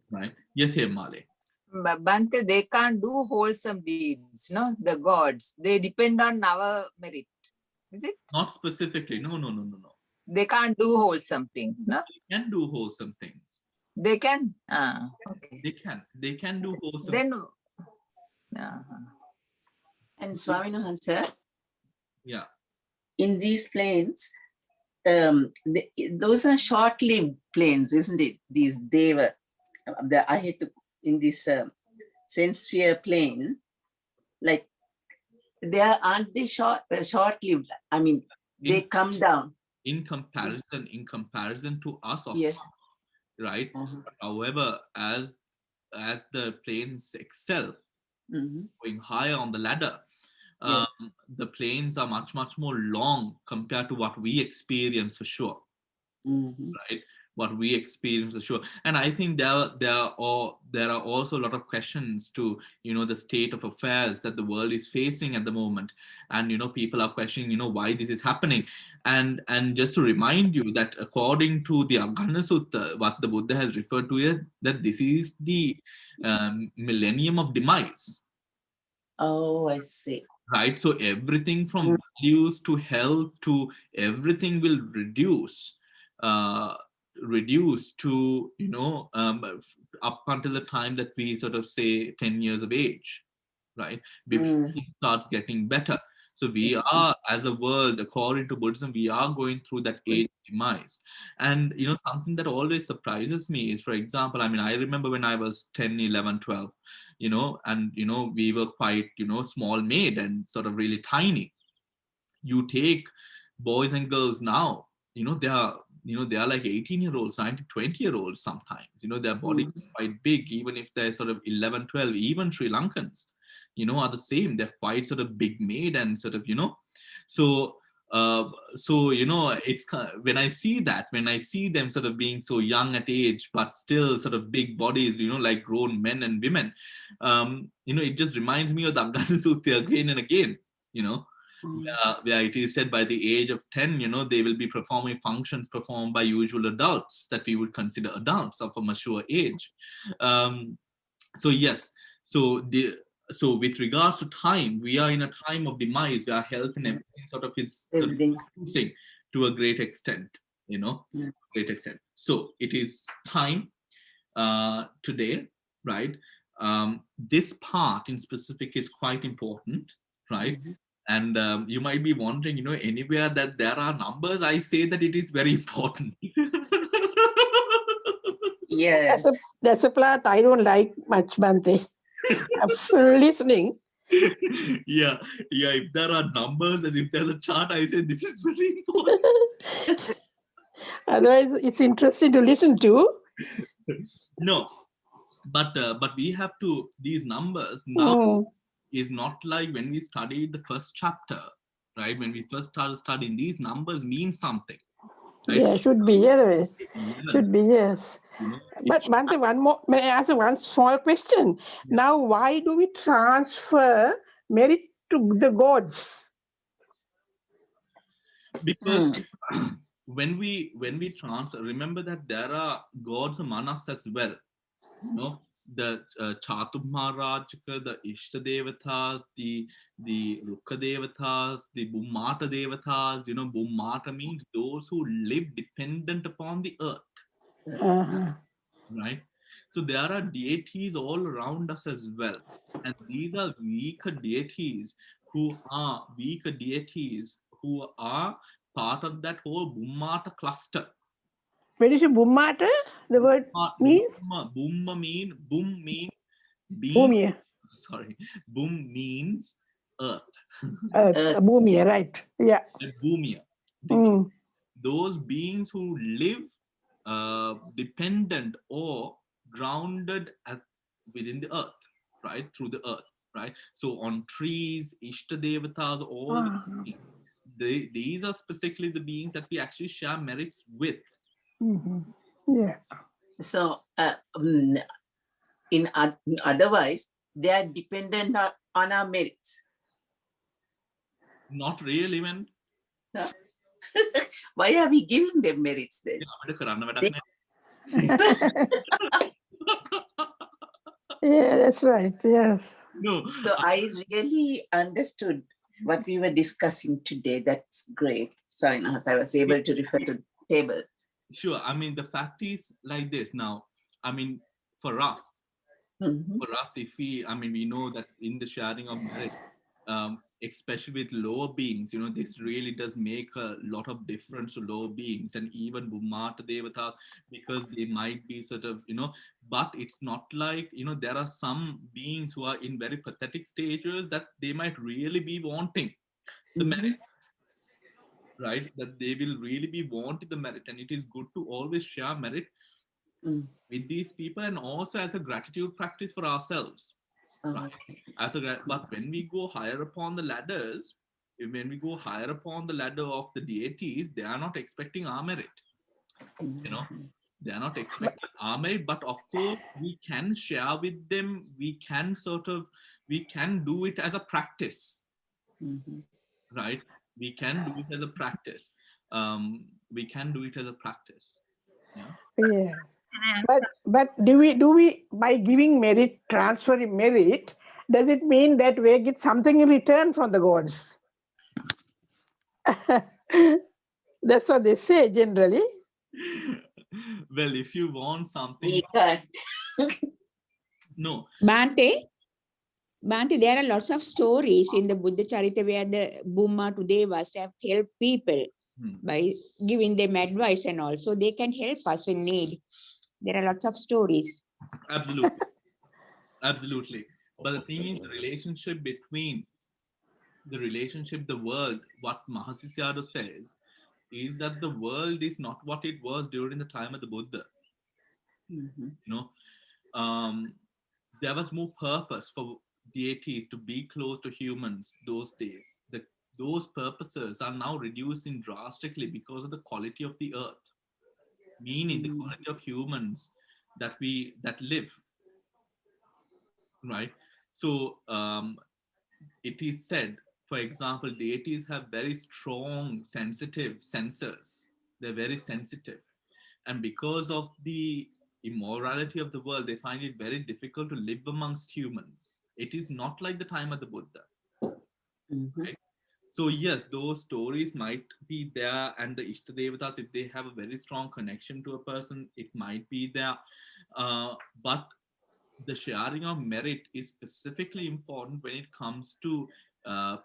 Right? Yes, here, Male. But Bhante, they can't do wholesome deeds, no? The gods. They depend on our merit. Is it? Not specifically. No. They can't do wholesome things, no? They can do wholesome things. They can? Ah, okay. They can do wholesome. Then, And Swaminahansa, Yeah. in these planes, those are short-lived planes, isn't it? These Deva, I had to, in this sense sphere plane, like aren't they short-lived? I mean, they come down. In comparison to us, of Yes. course, right? Uh-huh. However, as the planes excel, going higher on the ladder, the planes are much more long compared to what we experience for sure. Right? What we experience for sure. And I think there are also a lot of questions to, the state of affairs that the world is facing at the moment. And, people are questioning, why this is happening. And just to remind you that according to the Abhidhamma Sutta, what the Buddha has referred to is that this is the millennium of demise. Oh, I see. Right? So everything from values to health to everything will reduce to, up until the time that we sort of say 10 years of age, right? Before it starts getting better. So we are, as a world, according to Buddhism, we are going through that age demise. And, something that always surprises me is, for example, I mean, I remember when I was 10, 11, 12, and, we were quite, small made and sort of really tiny. You take boys and girls now, they are like 18-year-olds, 19, 20-year-olds sometimes. Their bodies are quite big, even if they're sort of 11, 12, even Sri Lankans, are the same. They're quite sort of big made and sort of, so it's kind of, when I see them sort of being so young at age, but still sort of big bodies, like grown men and women, it just reminds me of the Abhidhamma Sutta again and again, where it is said by the age of 10, they will be performing functions performed by usual adults that we would consider adults of a mature age. So yes, so with regards to time, we are in a time of demise where health and everything sort of is reducing to a great extent, great extent. So it is time today, right? This part in specific is quite important, right? And you might be wondering, anywhere that there are numbers, I say that it is very important. Yes. That's a part I don't like much, Bhante. I'm listening. Yeah. If there are numbers and if there's a chart, I say this is very important. Otherwise, it's interesting to listen to. No, but we have to, these numbers now is not like when we studied the first chapter, right? When we first started studying, these numbers mean something. Right? Yeah, should be, yes. Should be, yes. But Bhante, one more, may I ask one small question? Yeah. Now, why do we transfer merit to the gods? Because when we transfer, remember that there are gods of manas as well. The Chaturmarajika, the Ishta Devatas, the Rukha Devatas, the Bummata Devatas. Bummata means those who live dependent upon the earth. Right? So there are deities all around us as well. And these are weaker deities who are part of that whole Bummata cluster. When you say Bummata, the word means? Bum means being. Bhumya. Sorry. Bum means earth. Bhumya, right. Yeah. Bhumya. Those beings who live dependent or grounded within the earth, right? Through the earth, right? So on trees, Ishta Devatas, all these are specifically the beings that we actually share merits with. Yeah. So, otherwise, they are dependent on our merits? Not really, man. No? Why are we giving them merits then? Yeah, that's right. Yes. No, So I really understood what we were discussing today. That's great. Sorry, Nahas, I was able to refer to tables. sure. I mean, the fact is like this now. I mean, for us, Mhm. if we, I mean, we know that in the sharing of merit, especially with lower beings, you know, this really does make a lot of difference to lower beings and even Bhumata Devatas, because they might be sort of, you know, but it's not like, you know, there are some beings who are in very pathetic stages that they might really be wanting the merit, right? That they will really be wanting the merit, and it is good to always share merit with these people, and also as a gratitude practice for ourselves. Right. But when we go higher upon the ladders, when we go higher upon the ladder of the deities, they are not expecting our merit. You know, they are not expecting our merit, but of course we can share with them. We can do it as a practice, right? We can do it as a practice. We can do it as a practice. Yeah. Yeah. But do we by giving merit, transferring merit, does it mean that we get something in return from the gods? That's what they say generally. Well, if you want something, We can't. no. Bhante, there are lots of stories in the Buddha Charita where the Bhumma to Devas have helped people by giving them advice, and also they can help us in need. There are lots of stories. Absolutely. Absolutely. But the thing is, the relationship, the world, what Mahasi Sayadaw says, is that the world is not what it was during the time of the Buddha. You know, there was more purpose for deities to be close to humans those days. Those purposes are now reducing drastically because of the quality of the earth, meaning the quality of humans that live, right? So it is said, for example, deities have very strong sensitive sensors. They're very sensitive, and because of the immorality of the world, they find it very difficult to live amongst humans. It is not like the time of the Buddha, right? So yes, those stories might be there, and the Ishtadevatas, if they have a very strong connection to a person, it might be there. But the sharing of merit is specifically important when it comes to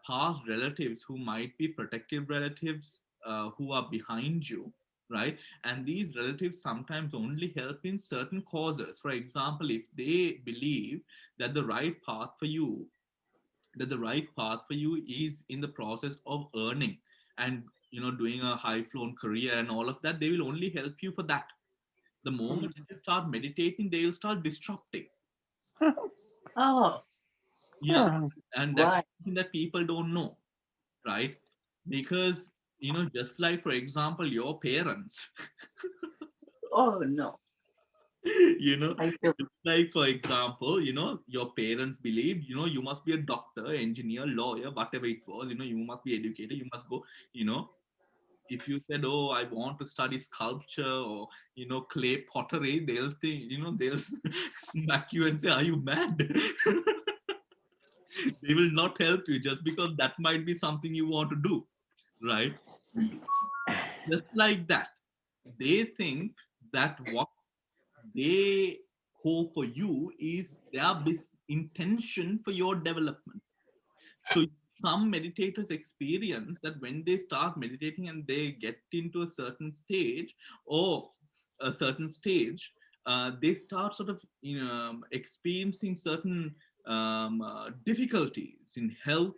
past relatives who might be protective relatives, who are behind you, right? And these relatives sometimes only help in certain causes. For example, if they believe that the right path for you is in the process of earning and, you know, doing a high flown career and all of that, they will only help you for that. The moment you start meditating, they will start disrupting. Oh, Yeah. And that's why? something that people don't know, right? Because, you know, just like, for example, your parents, Oh, no. you know, I don't. just like, for example, you know, your parents believed, you know, you must be a doctor, engineer, lawyer, whatever it was, you know, you must be educated, you must go, you know. If you said, oh, I want to study sculpture or, you know, clay pottery, they'll think, you know, they'll smack you and say, are you mad? They will not help you just because that might be something you want to do, right? Just like that, they think that what they hope for you is their intention for your development. So some meditators experience that when they start meditating and they get into a certain stage or a certain stage, they start sort of, you know, experiencing certain difficulties in health.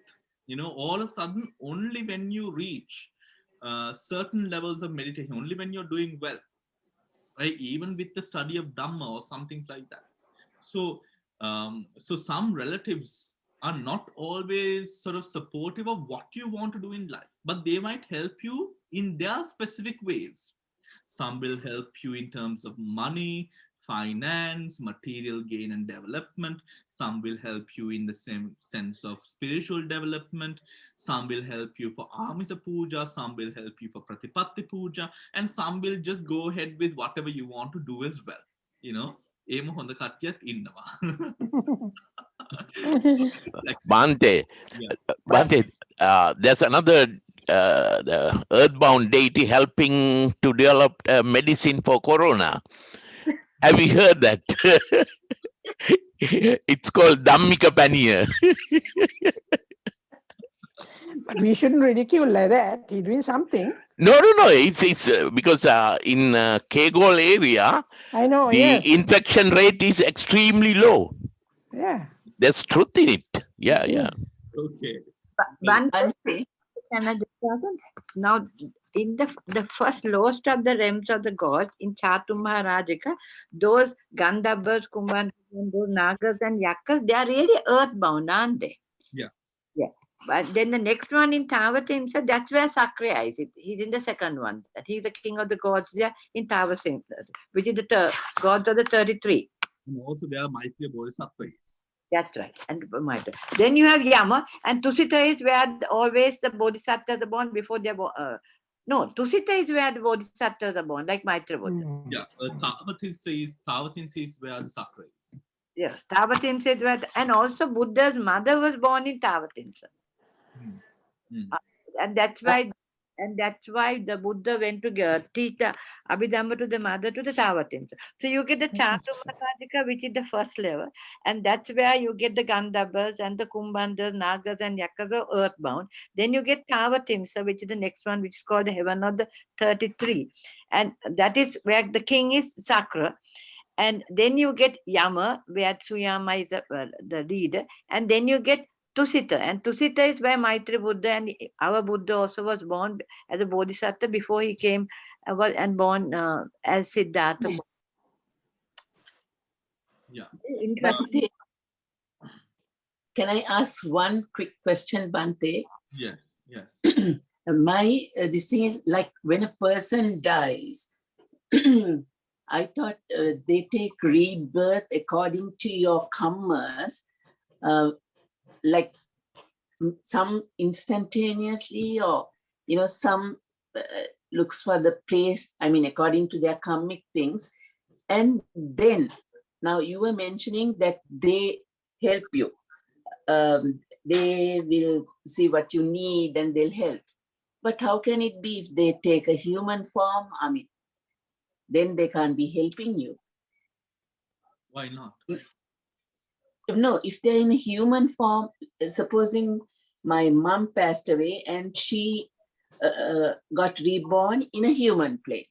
You know, all of a sudden, only when you reach certain levels of meditation, only when you're doing well, right? Even with the study of Dhamma or some things like that. So, so some relatives are not always sort of supportive of what you want to do in life, but they might help you in their specific ways. Some will help you in terms of money, finance, material gain and development. Some will help you in the same sense of spiritual development. Some will help you for Amisa Puja. Some will help you for Pratipatti Puja. And some will just go ahead with whatever you want to do as well. You know, එහෙම හොඳ කට්ටියත් ඉන්නවා. Bhante, Yeah. Bhante, there's another the earthbound deity helping to develop medicine for corona. Have you heard that? It's called Dhammika Paniya. But we shouldn't ridicule like that. He's doing something. No. It's because in Kegol area, I know, the yes. infection rate is extremely low. Yeah. There's truth in it. Yeah. Okay. Bhante, can I just ask? Now, in the first lowest of the realms of the gods, in Chatu Maharajika, those Gandhabas, Kumbhanas, those Nagas and Yakas, they are really earthbound, aren't they? Yeah. Yeah. But then the next one in Tavatimsa, that's where Sakriya is. He's in the second one. That he's the king of the gods there in Tavatimsa, which is the gods of the 33. And also there are Maitreya Bodhisattva is. That's right. And then you have Yama, and Tusita is where always the Bodhisattvas are born before they're born. No, Tusita is where the Bodhisattvas are born, like Maitreya Bodhisattva. Yeah, Tavatimsa is where the Sakra is. Yes, Tavatimsa is where, and also Buddha's mother was born in Tavatimsa. And that's why the Buddha went to teach the Abhidhamma to the mother to the Tavatimsa. So you get the Chaturmasajika, which is the first level, and that's where you get the Gandhabas and the Kumbhandas, Nagas and Yakas are earthbound. Then you get Tavatimsa, which is the next one, which is called the heaven of the 33. And that is where the king is Sakra. And then you get Yama, where Suyama is the leader. And then you get Tusita, and Tusita is where Maitreya Buddha and our Buddha also was born as a Bodhisattva before he came and born as Siddhartha. Yeah. Bhante, can I ask one quick question, Bhante? Yes. This thing is like when a person dies, I thought they take rebirth according to your karmas. Like some instantaneously, or some looks for the place, I mean according to their karmic things. And then now you were mentioning that they help you, they will see what you need and they'll help. But how can it be if they take a human form? I mean, then they can't be helping you. Why not? No, if they're in a human form, supposing my mom passed away and she got reborn in a human plane.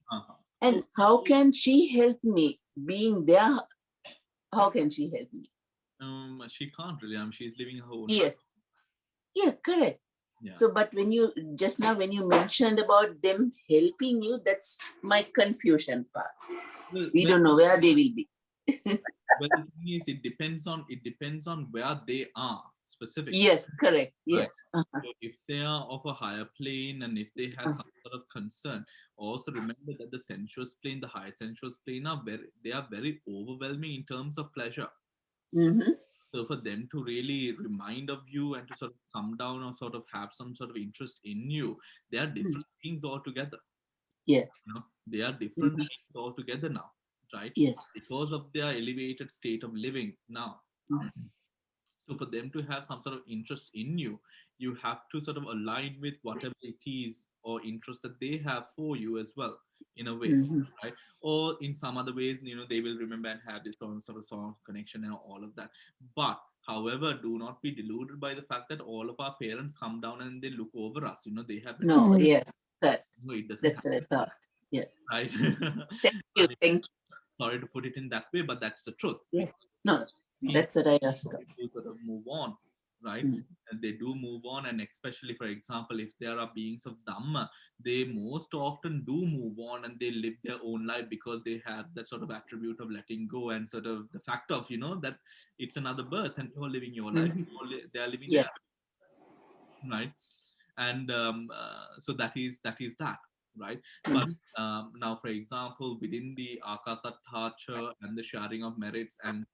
And how can she help me being there? How can she help me? She can't really. She's living her own Yes. life. Yeah, correct. Yeah. So, but when you just now, when you mentioned about them helping you, that's my confusion part. We don't know where they will be. But the thing is, it depends on where they are specifically. Yes, correct. Right? Yes. So if they are of a higher plane and if they have some sort of concern, also remember that the sensuous plane, the high sensuous plane, they are very overwhelming in terms of pleasure. So for them to really remind of you and to sort of come down or sort of have some sort of interest in you, they are different things altogether. Yes. They are different things altogether now. Right? Yes. Because of their elevated state of living now. So for them to have some sort of interest in you, you have to sort of align with whatever it is or interest that they have for you as well, in a way, right? Or in some other ways, they will remember and have this sort of connection and all of that. But however, do not be deluded by the fact that all of our parents come down and they look over us. They have No, yes, that, no, it doesn't that's what I thought. Yes. Right. Thank you. Sorry to put it in that way, but that's the truth. Yes. No, that's what I asked. They sort of move on, right? And they do move on, and especially, for example, if there are beings of Dhamma, they most often do move on and they live their own life because they have that sort of attribute of letting go and sort of the fact of, that it's another birth and you're living your life. They are living their life, right? And so that is that. right? But now, for example, within the Akasatthacha and the sharing of merits and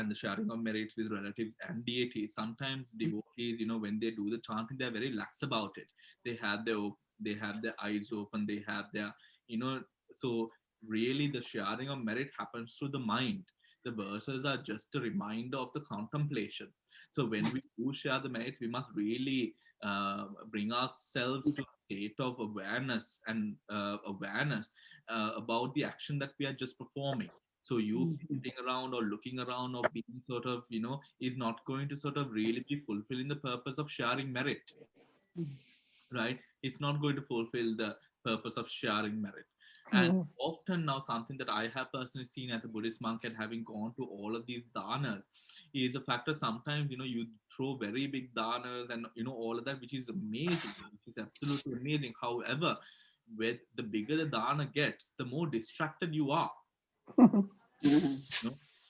the sharing of merits with relatives and deities, sometimes devotees, when they do the chanting, they're very lax about it. They have their eyes open, they have their, so really the sharing of merit happens through the mind. The verses are just a reminder of the contemplation. So when we do share the merits, we must really bring ourselves to a state of awareness and awareness about the action that we are just performing. So you sitting around or looking around or being sort of, is not going to sort of really be fulfilling the purpose of sharing merit, right? It's not going to fulfill the purpose of sharing merit. And often now, something that I have personally seen as a Buddhist monk and having gone to all of these dhanas is a factor. Sometimes, you throw very big dhanas and, all of that, which is amazing, which is absolutely amazing. However, with the bigger the dana gets, the more distracted you are.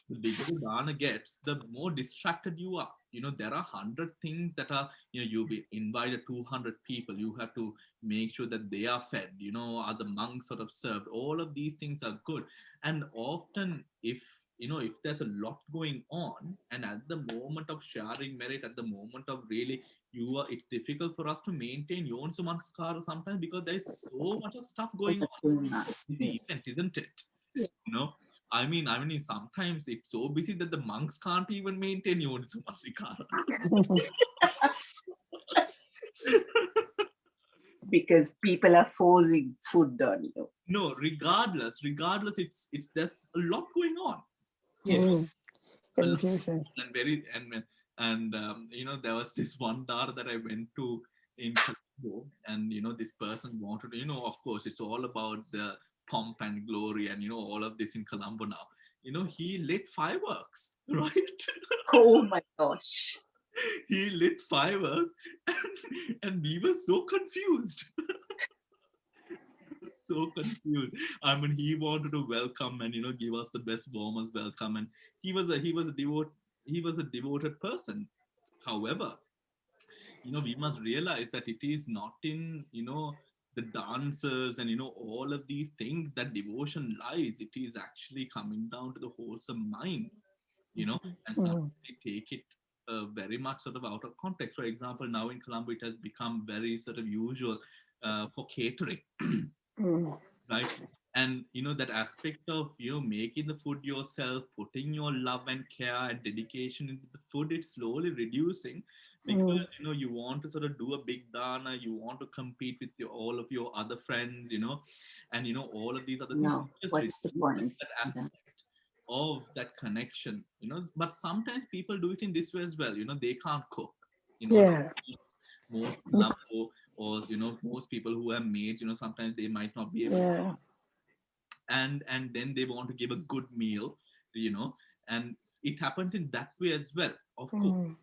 The bigger the dana gets, the more distracted you are. There are 100 things that are, you be invited 200 people, you have to make sure that they are fed, are the monks sort of served. All of these things are good. And often if there's a lot going on, and at the moment of sharing merit, at the moment of really it's difficult for us to maintain yon sumanskara sometimes, because there's so much of stuff going on. It's the event, isn't it? I mean, sometimes it's so busy that the monks can't even maintain Yonisamanasikara. Because people are forcing food on you. No, regardless, it's there's a lot going on. Confusion. And there was this one dar that I went to in Colombo, and this person wanted to, of course, it's all about the pomp and glory and all of this in Colombo now. He lit fireworks, right? Oh my gosh. He lit fireworks and we were so confused. So confused. I mean, he wanted to welcome and give us the best warmest welcome, and he was a devoted person. However, we must realize that it is not in the dancers and all of these things that devotion lies. It is actually coming down to the wholesome mind, and some take it very much sort of out of context. For example, now in Colombo it has become very sort of usual for catering. Right? And that aspect of making the food yourself, putting your love and care and dedication into the food, it's slowly reducing, because you want to sort of do a big dana, you want to compete with all of your other friends, and all of these other things. No, Just what's the point? that aspect of that connection, but sometimes people do it in this way as well. They can't cook, Yeah. most Colombo, or most people who have maids, sometimes they might not be able to, and then they want to give a good meal, and it happens in that way as well, of course.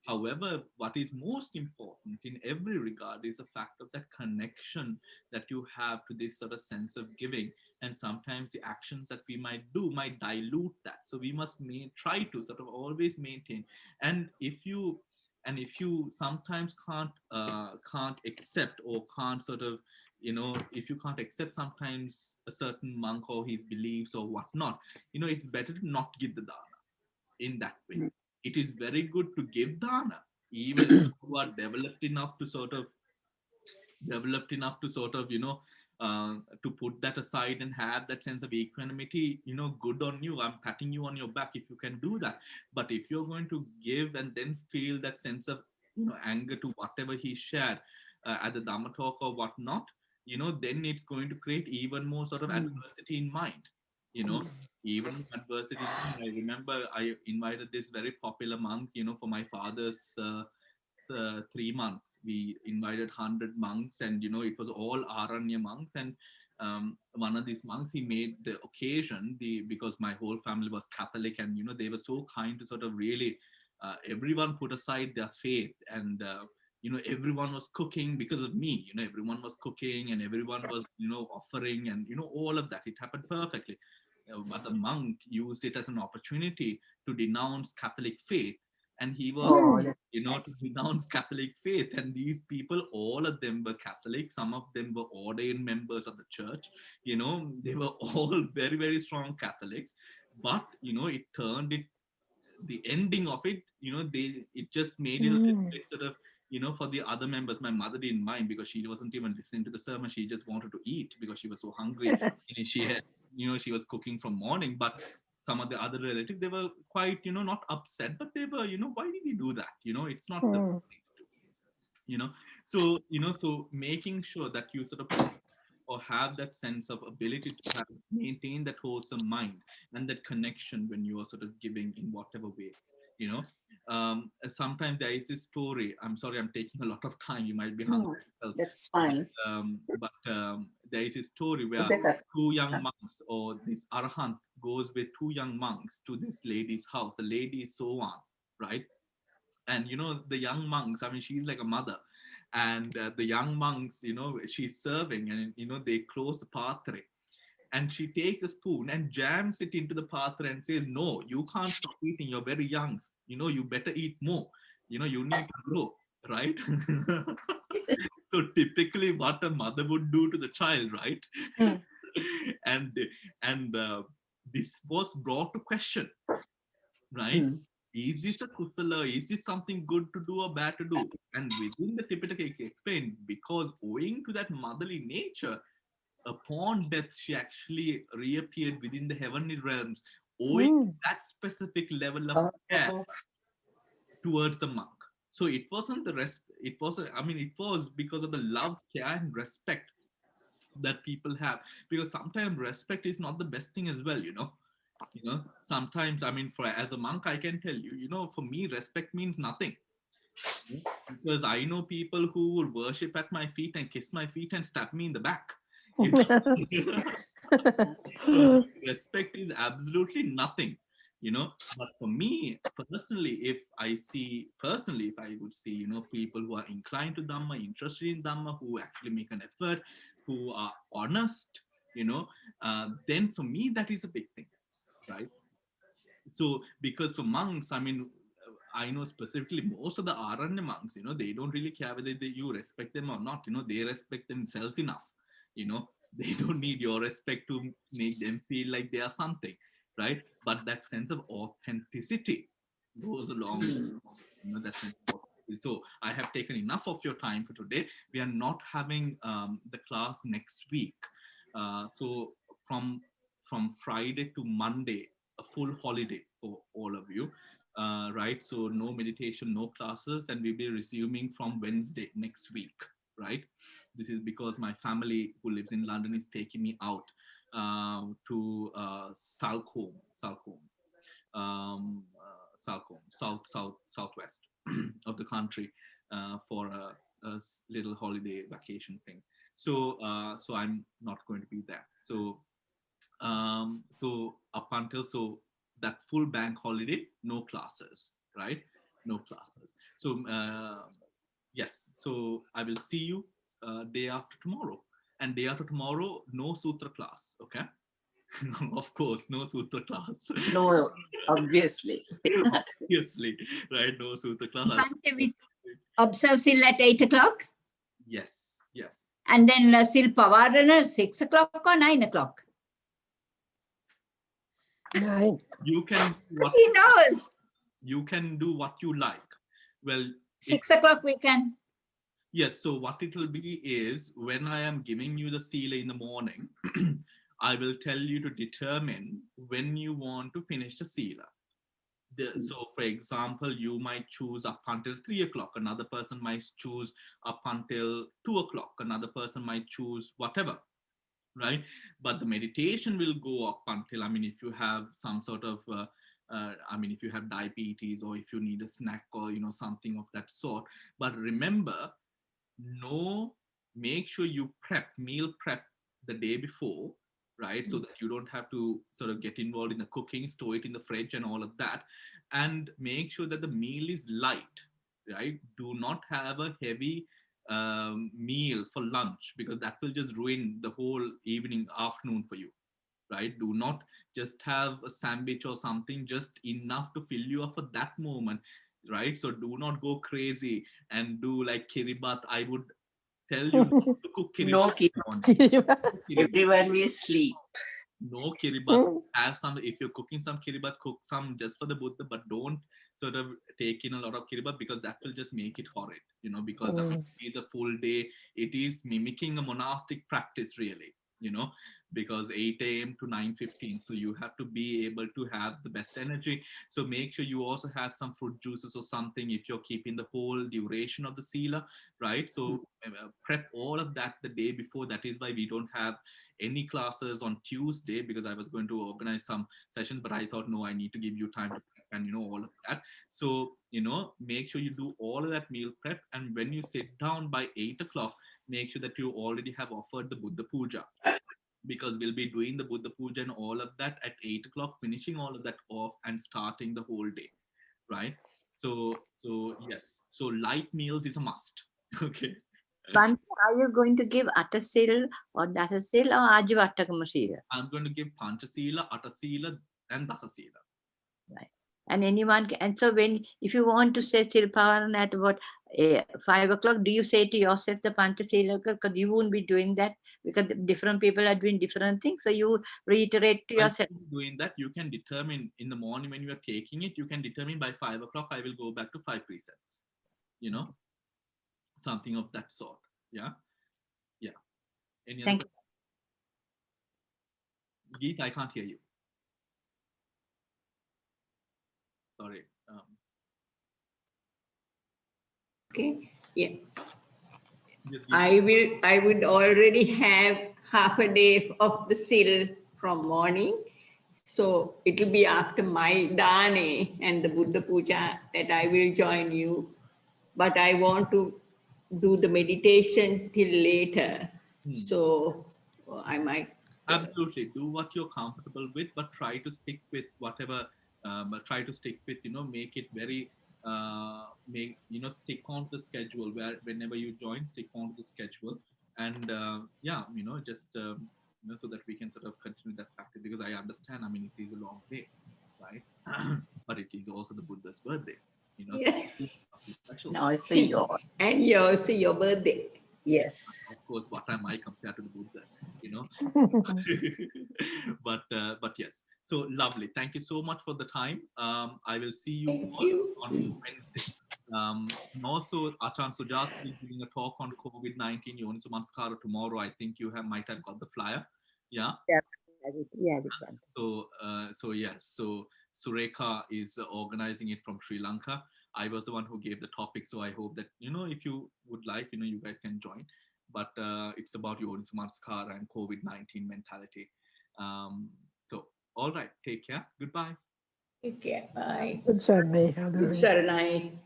However, what is most important in every regard is the fact of that connection that you have to this sort of sense of giving. And sometimes the actions that we might do might dilute that. So we must try to sort of always maintain. And if you sometimes can't accept, or can't sort of, if you can't accept sometimes a certain monk or his beliefs or whatnot, it's better to not give the dana in that way. It is very good to give dana, even if you are developed enough to sort of, to put that aside and have that sense of equanimity. Good on you, I'm patting you on your back if you can do that. But if you're going to give and then feel that sense of anger to whatever he shared at the Dhamma talk or whatnot, then it's going to create even more sort of adversity in mind. Even adversity in mind. I remember I invited this very popular monk, for my father's 3 months. We invited 100 monks, and it was all Aranya monks. And one of these monks, he made the occasion, because my whole family was Catholic, and they were so kind to sort of really everyone put aside their faith, and everyone was cooking because of me. Everyone was cooking, and everyone was offering, and all of that. It happened perfectly. But the monk used it as an opportunity to denounce Catholic faith and he was, Oh, to renounce Catholic faith. And these people, all of them were Catholic. Some of them were ordained members of the church. They were all very, very strong Catholics. But, it turned it, the ending of it, it just made it a little bit sort of, for the other members. My mother didn't mind because she wasn't even listening to the sermon. She just wanted to eat because she was so hungry. And she had, she was cooking from morning. But some of the other relatives, they were quite, not upset, but they were, why did he do that? It's not the right thing to do. So making sure that you sort of or have that sense of ability to maintain that wholesome mind and that connection when you are sort of giving in whatever way. Sometimes there is this story. I'm sorry, I'm taking a lot of time. You might be hungry. that's fine. But there is a story where Better. two young monks, or this arahant goes with two young monks to this lady's house. The lady is Sowan, right? And the young monks, I mean, she's like a mother. And the young monks, she's serving, and they close the pathway. And she takes a spoon and jams it into the pathway and says, no, you can't stop eating. You're very young. You better eat more. You need to grow, right? So typically what a mother would do to the child, right? and this was brought to question, right? Is this a kusala? Is this something good to do or bad to do? And within the Tipitaka explained, because owing to that motherly nature, upon death, she actually reappeared within the heavenly realms, owing to that specific level of care towards the monk. So it wasn't the rest, it was because of the love, care, and respect that people have. Because sometimes respect is not the best thing as well, sometimes, for as a monk, I can tell you, for me, respect means nothing. Because I know people who would worship at my feet and kiss my feet and stab me in the back. So respect is absolutely nothing, but for me personally, if I would see, people who are inclined to Dhamma, interested in Dhamma, who actually make an effort, who are honest, then for me, that is a big thing, right? So, because for monks, I know specifically most of the Aranya monks, they don't really care whether you respect them or not. They respect themselves enough. They don't need your respect to make them feel like they are something, right? But that sense of authenticity goes along with that sense of authenticity. So I have taken enough of your time for today. We are not having the class next week. So from Friday to Monday, a full holiday for all of you, right? So no meditation, no classes, and we'll be resuming from Wednesday next week, right? This is because my family who lives in London is taking me out to Salcombe, southwest of the country for a little holiday vacation thing. So I'm not going to be there. So up until that full bank holiday, no classes, right? No classes. So yes, so I will see you day after tomorrow, and day after tomorrow, no sutra class. Okay. Of course, no sutra class. No, obviously. Obviously, right? No sutra class. Bhante, we observe Sil at 8 o'clock. Yes. And then Sil Pavarana 6 o'clock or 9 o'clock. 9. You can But he knows. You can do what you like. Well, 6 o'clock we can. Yes. So what it will be is, when I am giving you the sila in the morning, I will tell you to determine when you want to finish the sila. So, for example, you might choose up until 3 o'clock. Another person might choose up until 2 o'clock. Another person might choose whatever, right? But the meditation will go up until, if you have some sort of, if you have diabetes, or if you need a snack, or, something of that sort. But remember, make sure you meal prep the day before, right? So that you don't have to sort of get involved in the cooking, store it in the fridge and all of that. And make sure that the meal is light, right? Do not have a heavy meal for lunch, because that will just ruin the whole afternoon for you, right? Do not just have a sandwich or something, just enough to fill you up for that moment. right? So do not go crazy and do like kiribat. I would tell you not to cook kiribat. No, in the morning. everyone will sleep. No kiribat. Have some, if you're cooking some kiribat, cook some just for the Buddha, but don't sort of take in a lot of kiribat, because that will just make it horrid, you know, because I mean, it is a full day. It is mimicking a monastic practice, really, you know, because 8 a.m. to 9:15. So you have to be able to have the best energy. So make sure you also have some fruit juices or something if you're keeping the whole duration of the sila, right? So prep all of that the day before. That is why we don't have any classes on Tuesday, because I was going to organize some sessions, but I thought, no, I need to give you time to prep and, you know, all of that. So, you know, make sure you do all of that meal prep. And when you sit down by 8 o'clock, make sure that you already have offered the Buddha Puja, because we'll be doing the Buddha Puja and all of that at 8 o'clock, finishing all of that off and starting the whole day, right? So yes, so light meals is a must. Okay. Bhante, are you going to give Atasil or Dasasil or Ajivattakama Sila? I'm going to give Panchasila, Atasila, and Dasasila. Right. And anyone can, and so when, if you want to say Silpavan at about 5 o'clock, do you say to yourself the Panchasila? Because you won't be doing that, because different people are doing different things. So you reiterate to yourself. Doing that, you can determine in the morning when you are taking it, you can determine by 5 o'clock, I will go back to 5 precepts, you know, something of that sort. Yeah. Yeah. Any other Thank you. Geet, I can't hear you. Sorry. Okay, yeah. Just Geet. I would already have half a day of the seal from morning. So it will be after my Dane and the Buddha Puja that I will join you. But I want to do the meditation till later. So I might. Absolutely. Do what you're comfortable with, but try to stick with whatever, try to stick with, you know, make it very, stick on to the schedule where whenever you join, stick on to the schedule. And yeah, you know, just, so that we can sort of continue that practice, because I understand, I mean, it is a long day, right? But it is also the Buddha's birthday, you know, Yeah. so it's special. And also your. And also your birthday. Yes. Of course, what am I compared to the Buddha, you know? But yes, so lovely. Thank you so much for the time. I will see you Thank all you. on Wednesday. And also, Achan Sujat is giving a talk on COVID-19 Yonisamanskara tomorrow. I think you might have got the flyer. Yeah. Yeah. So yes. So Surekha is organizing it from Sri Lanka. I was the one who gave the topic, so I hope that, you know, if you would like, you know, you guys can join. But it's about Yonisamanskara and COVID-19 mentality. So all right, take care. Goodbye. Take care. Bye. Good journey, Good Saranai.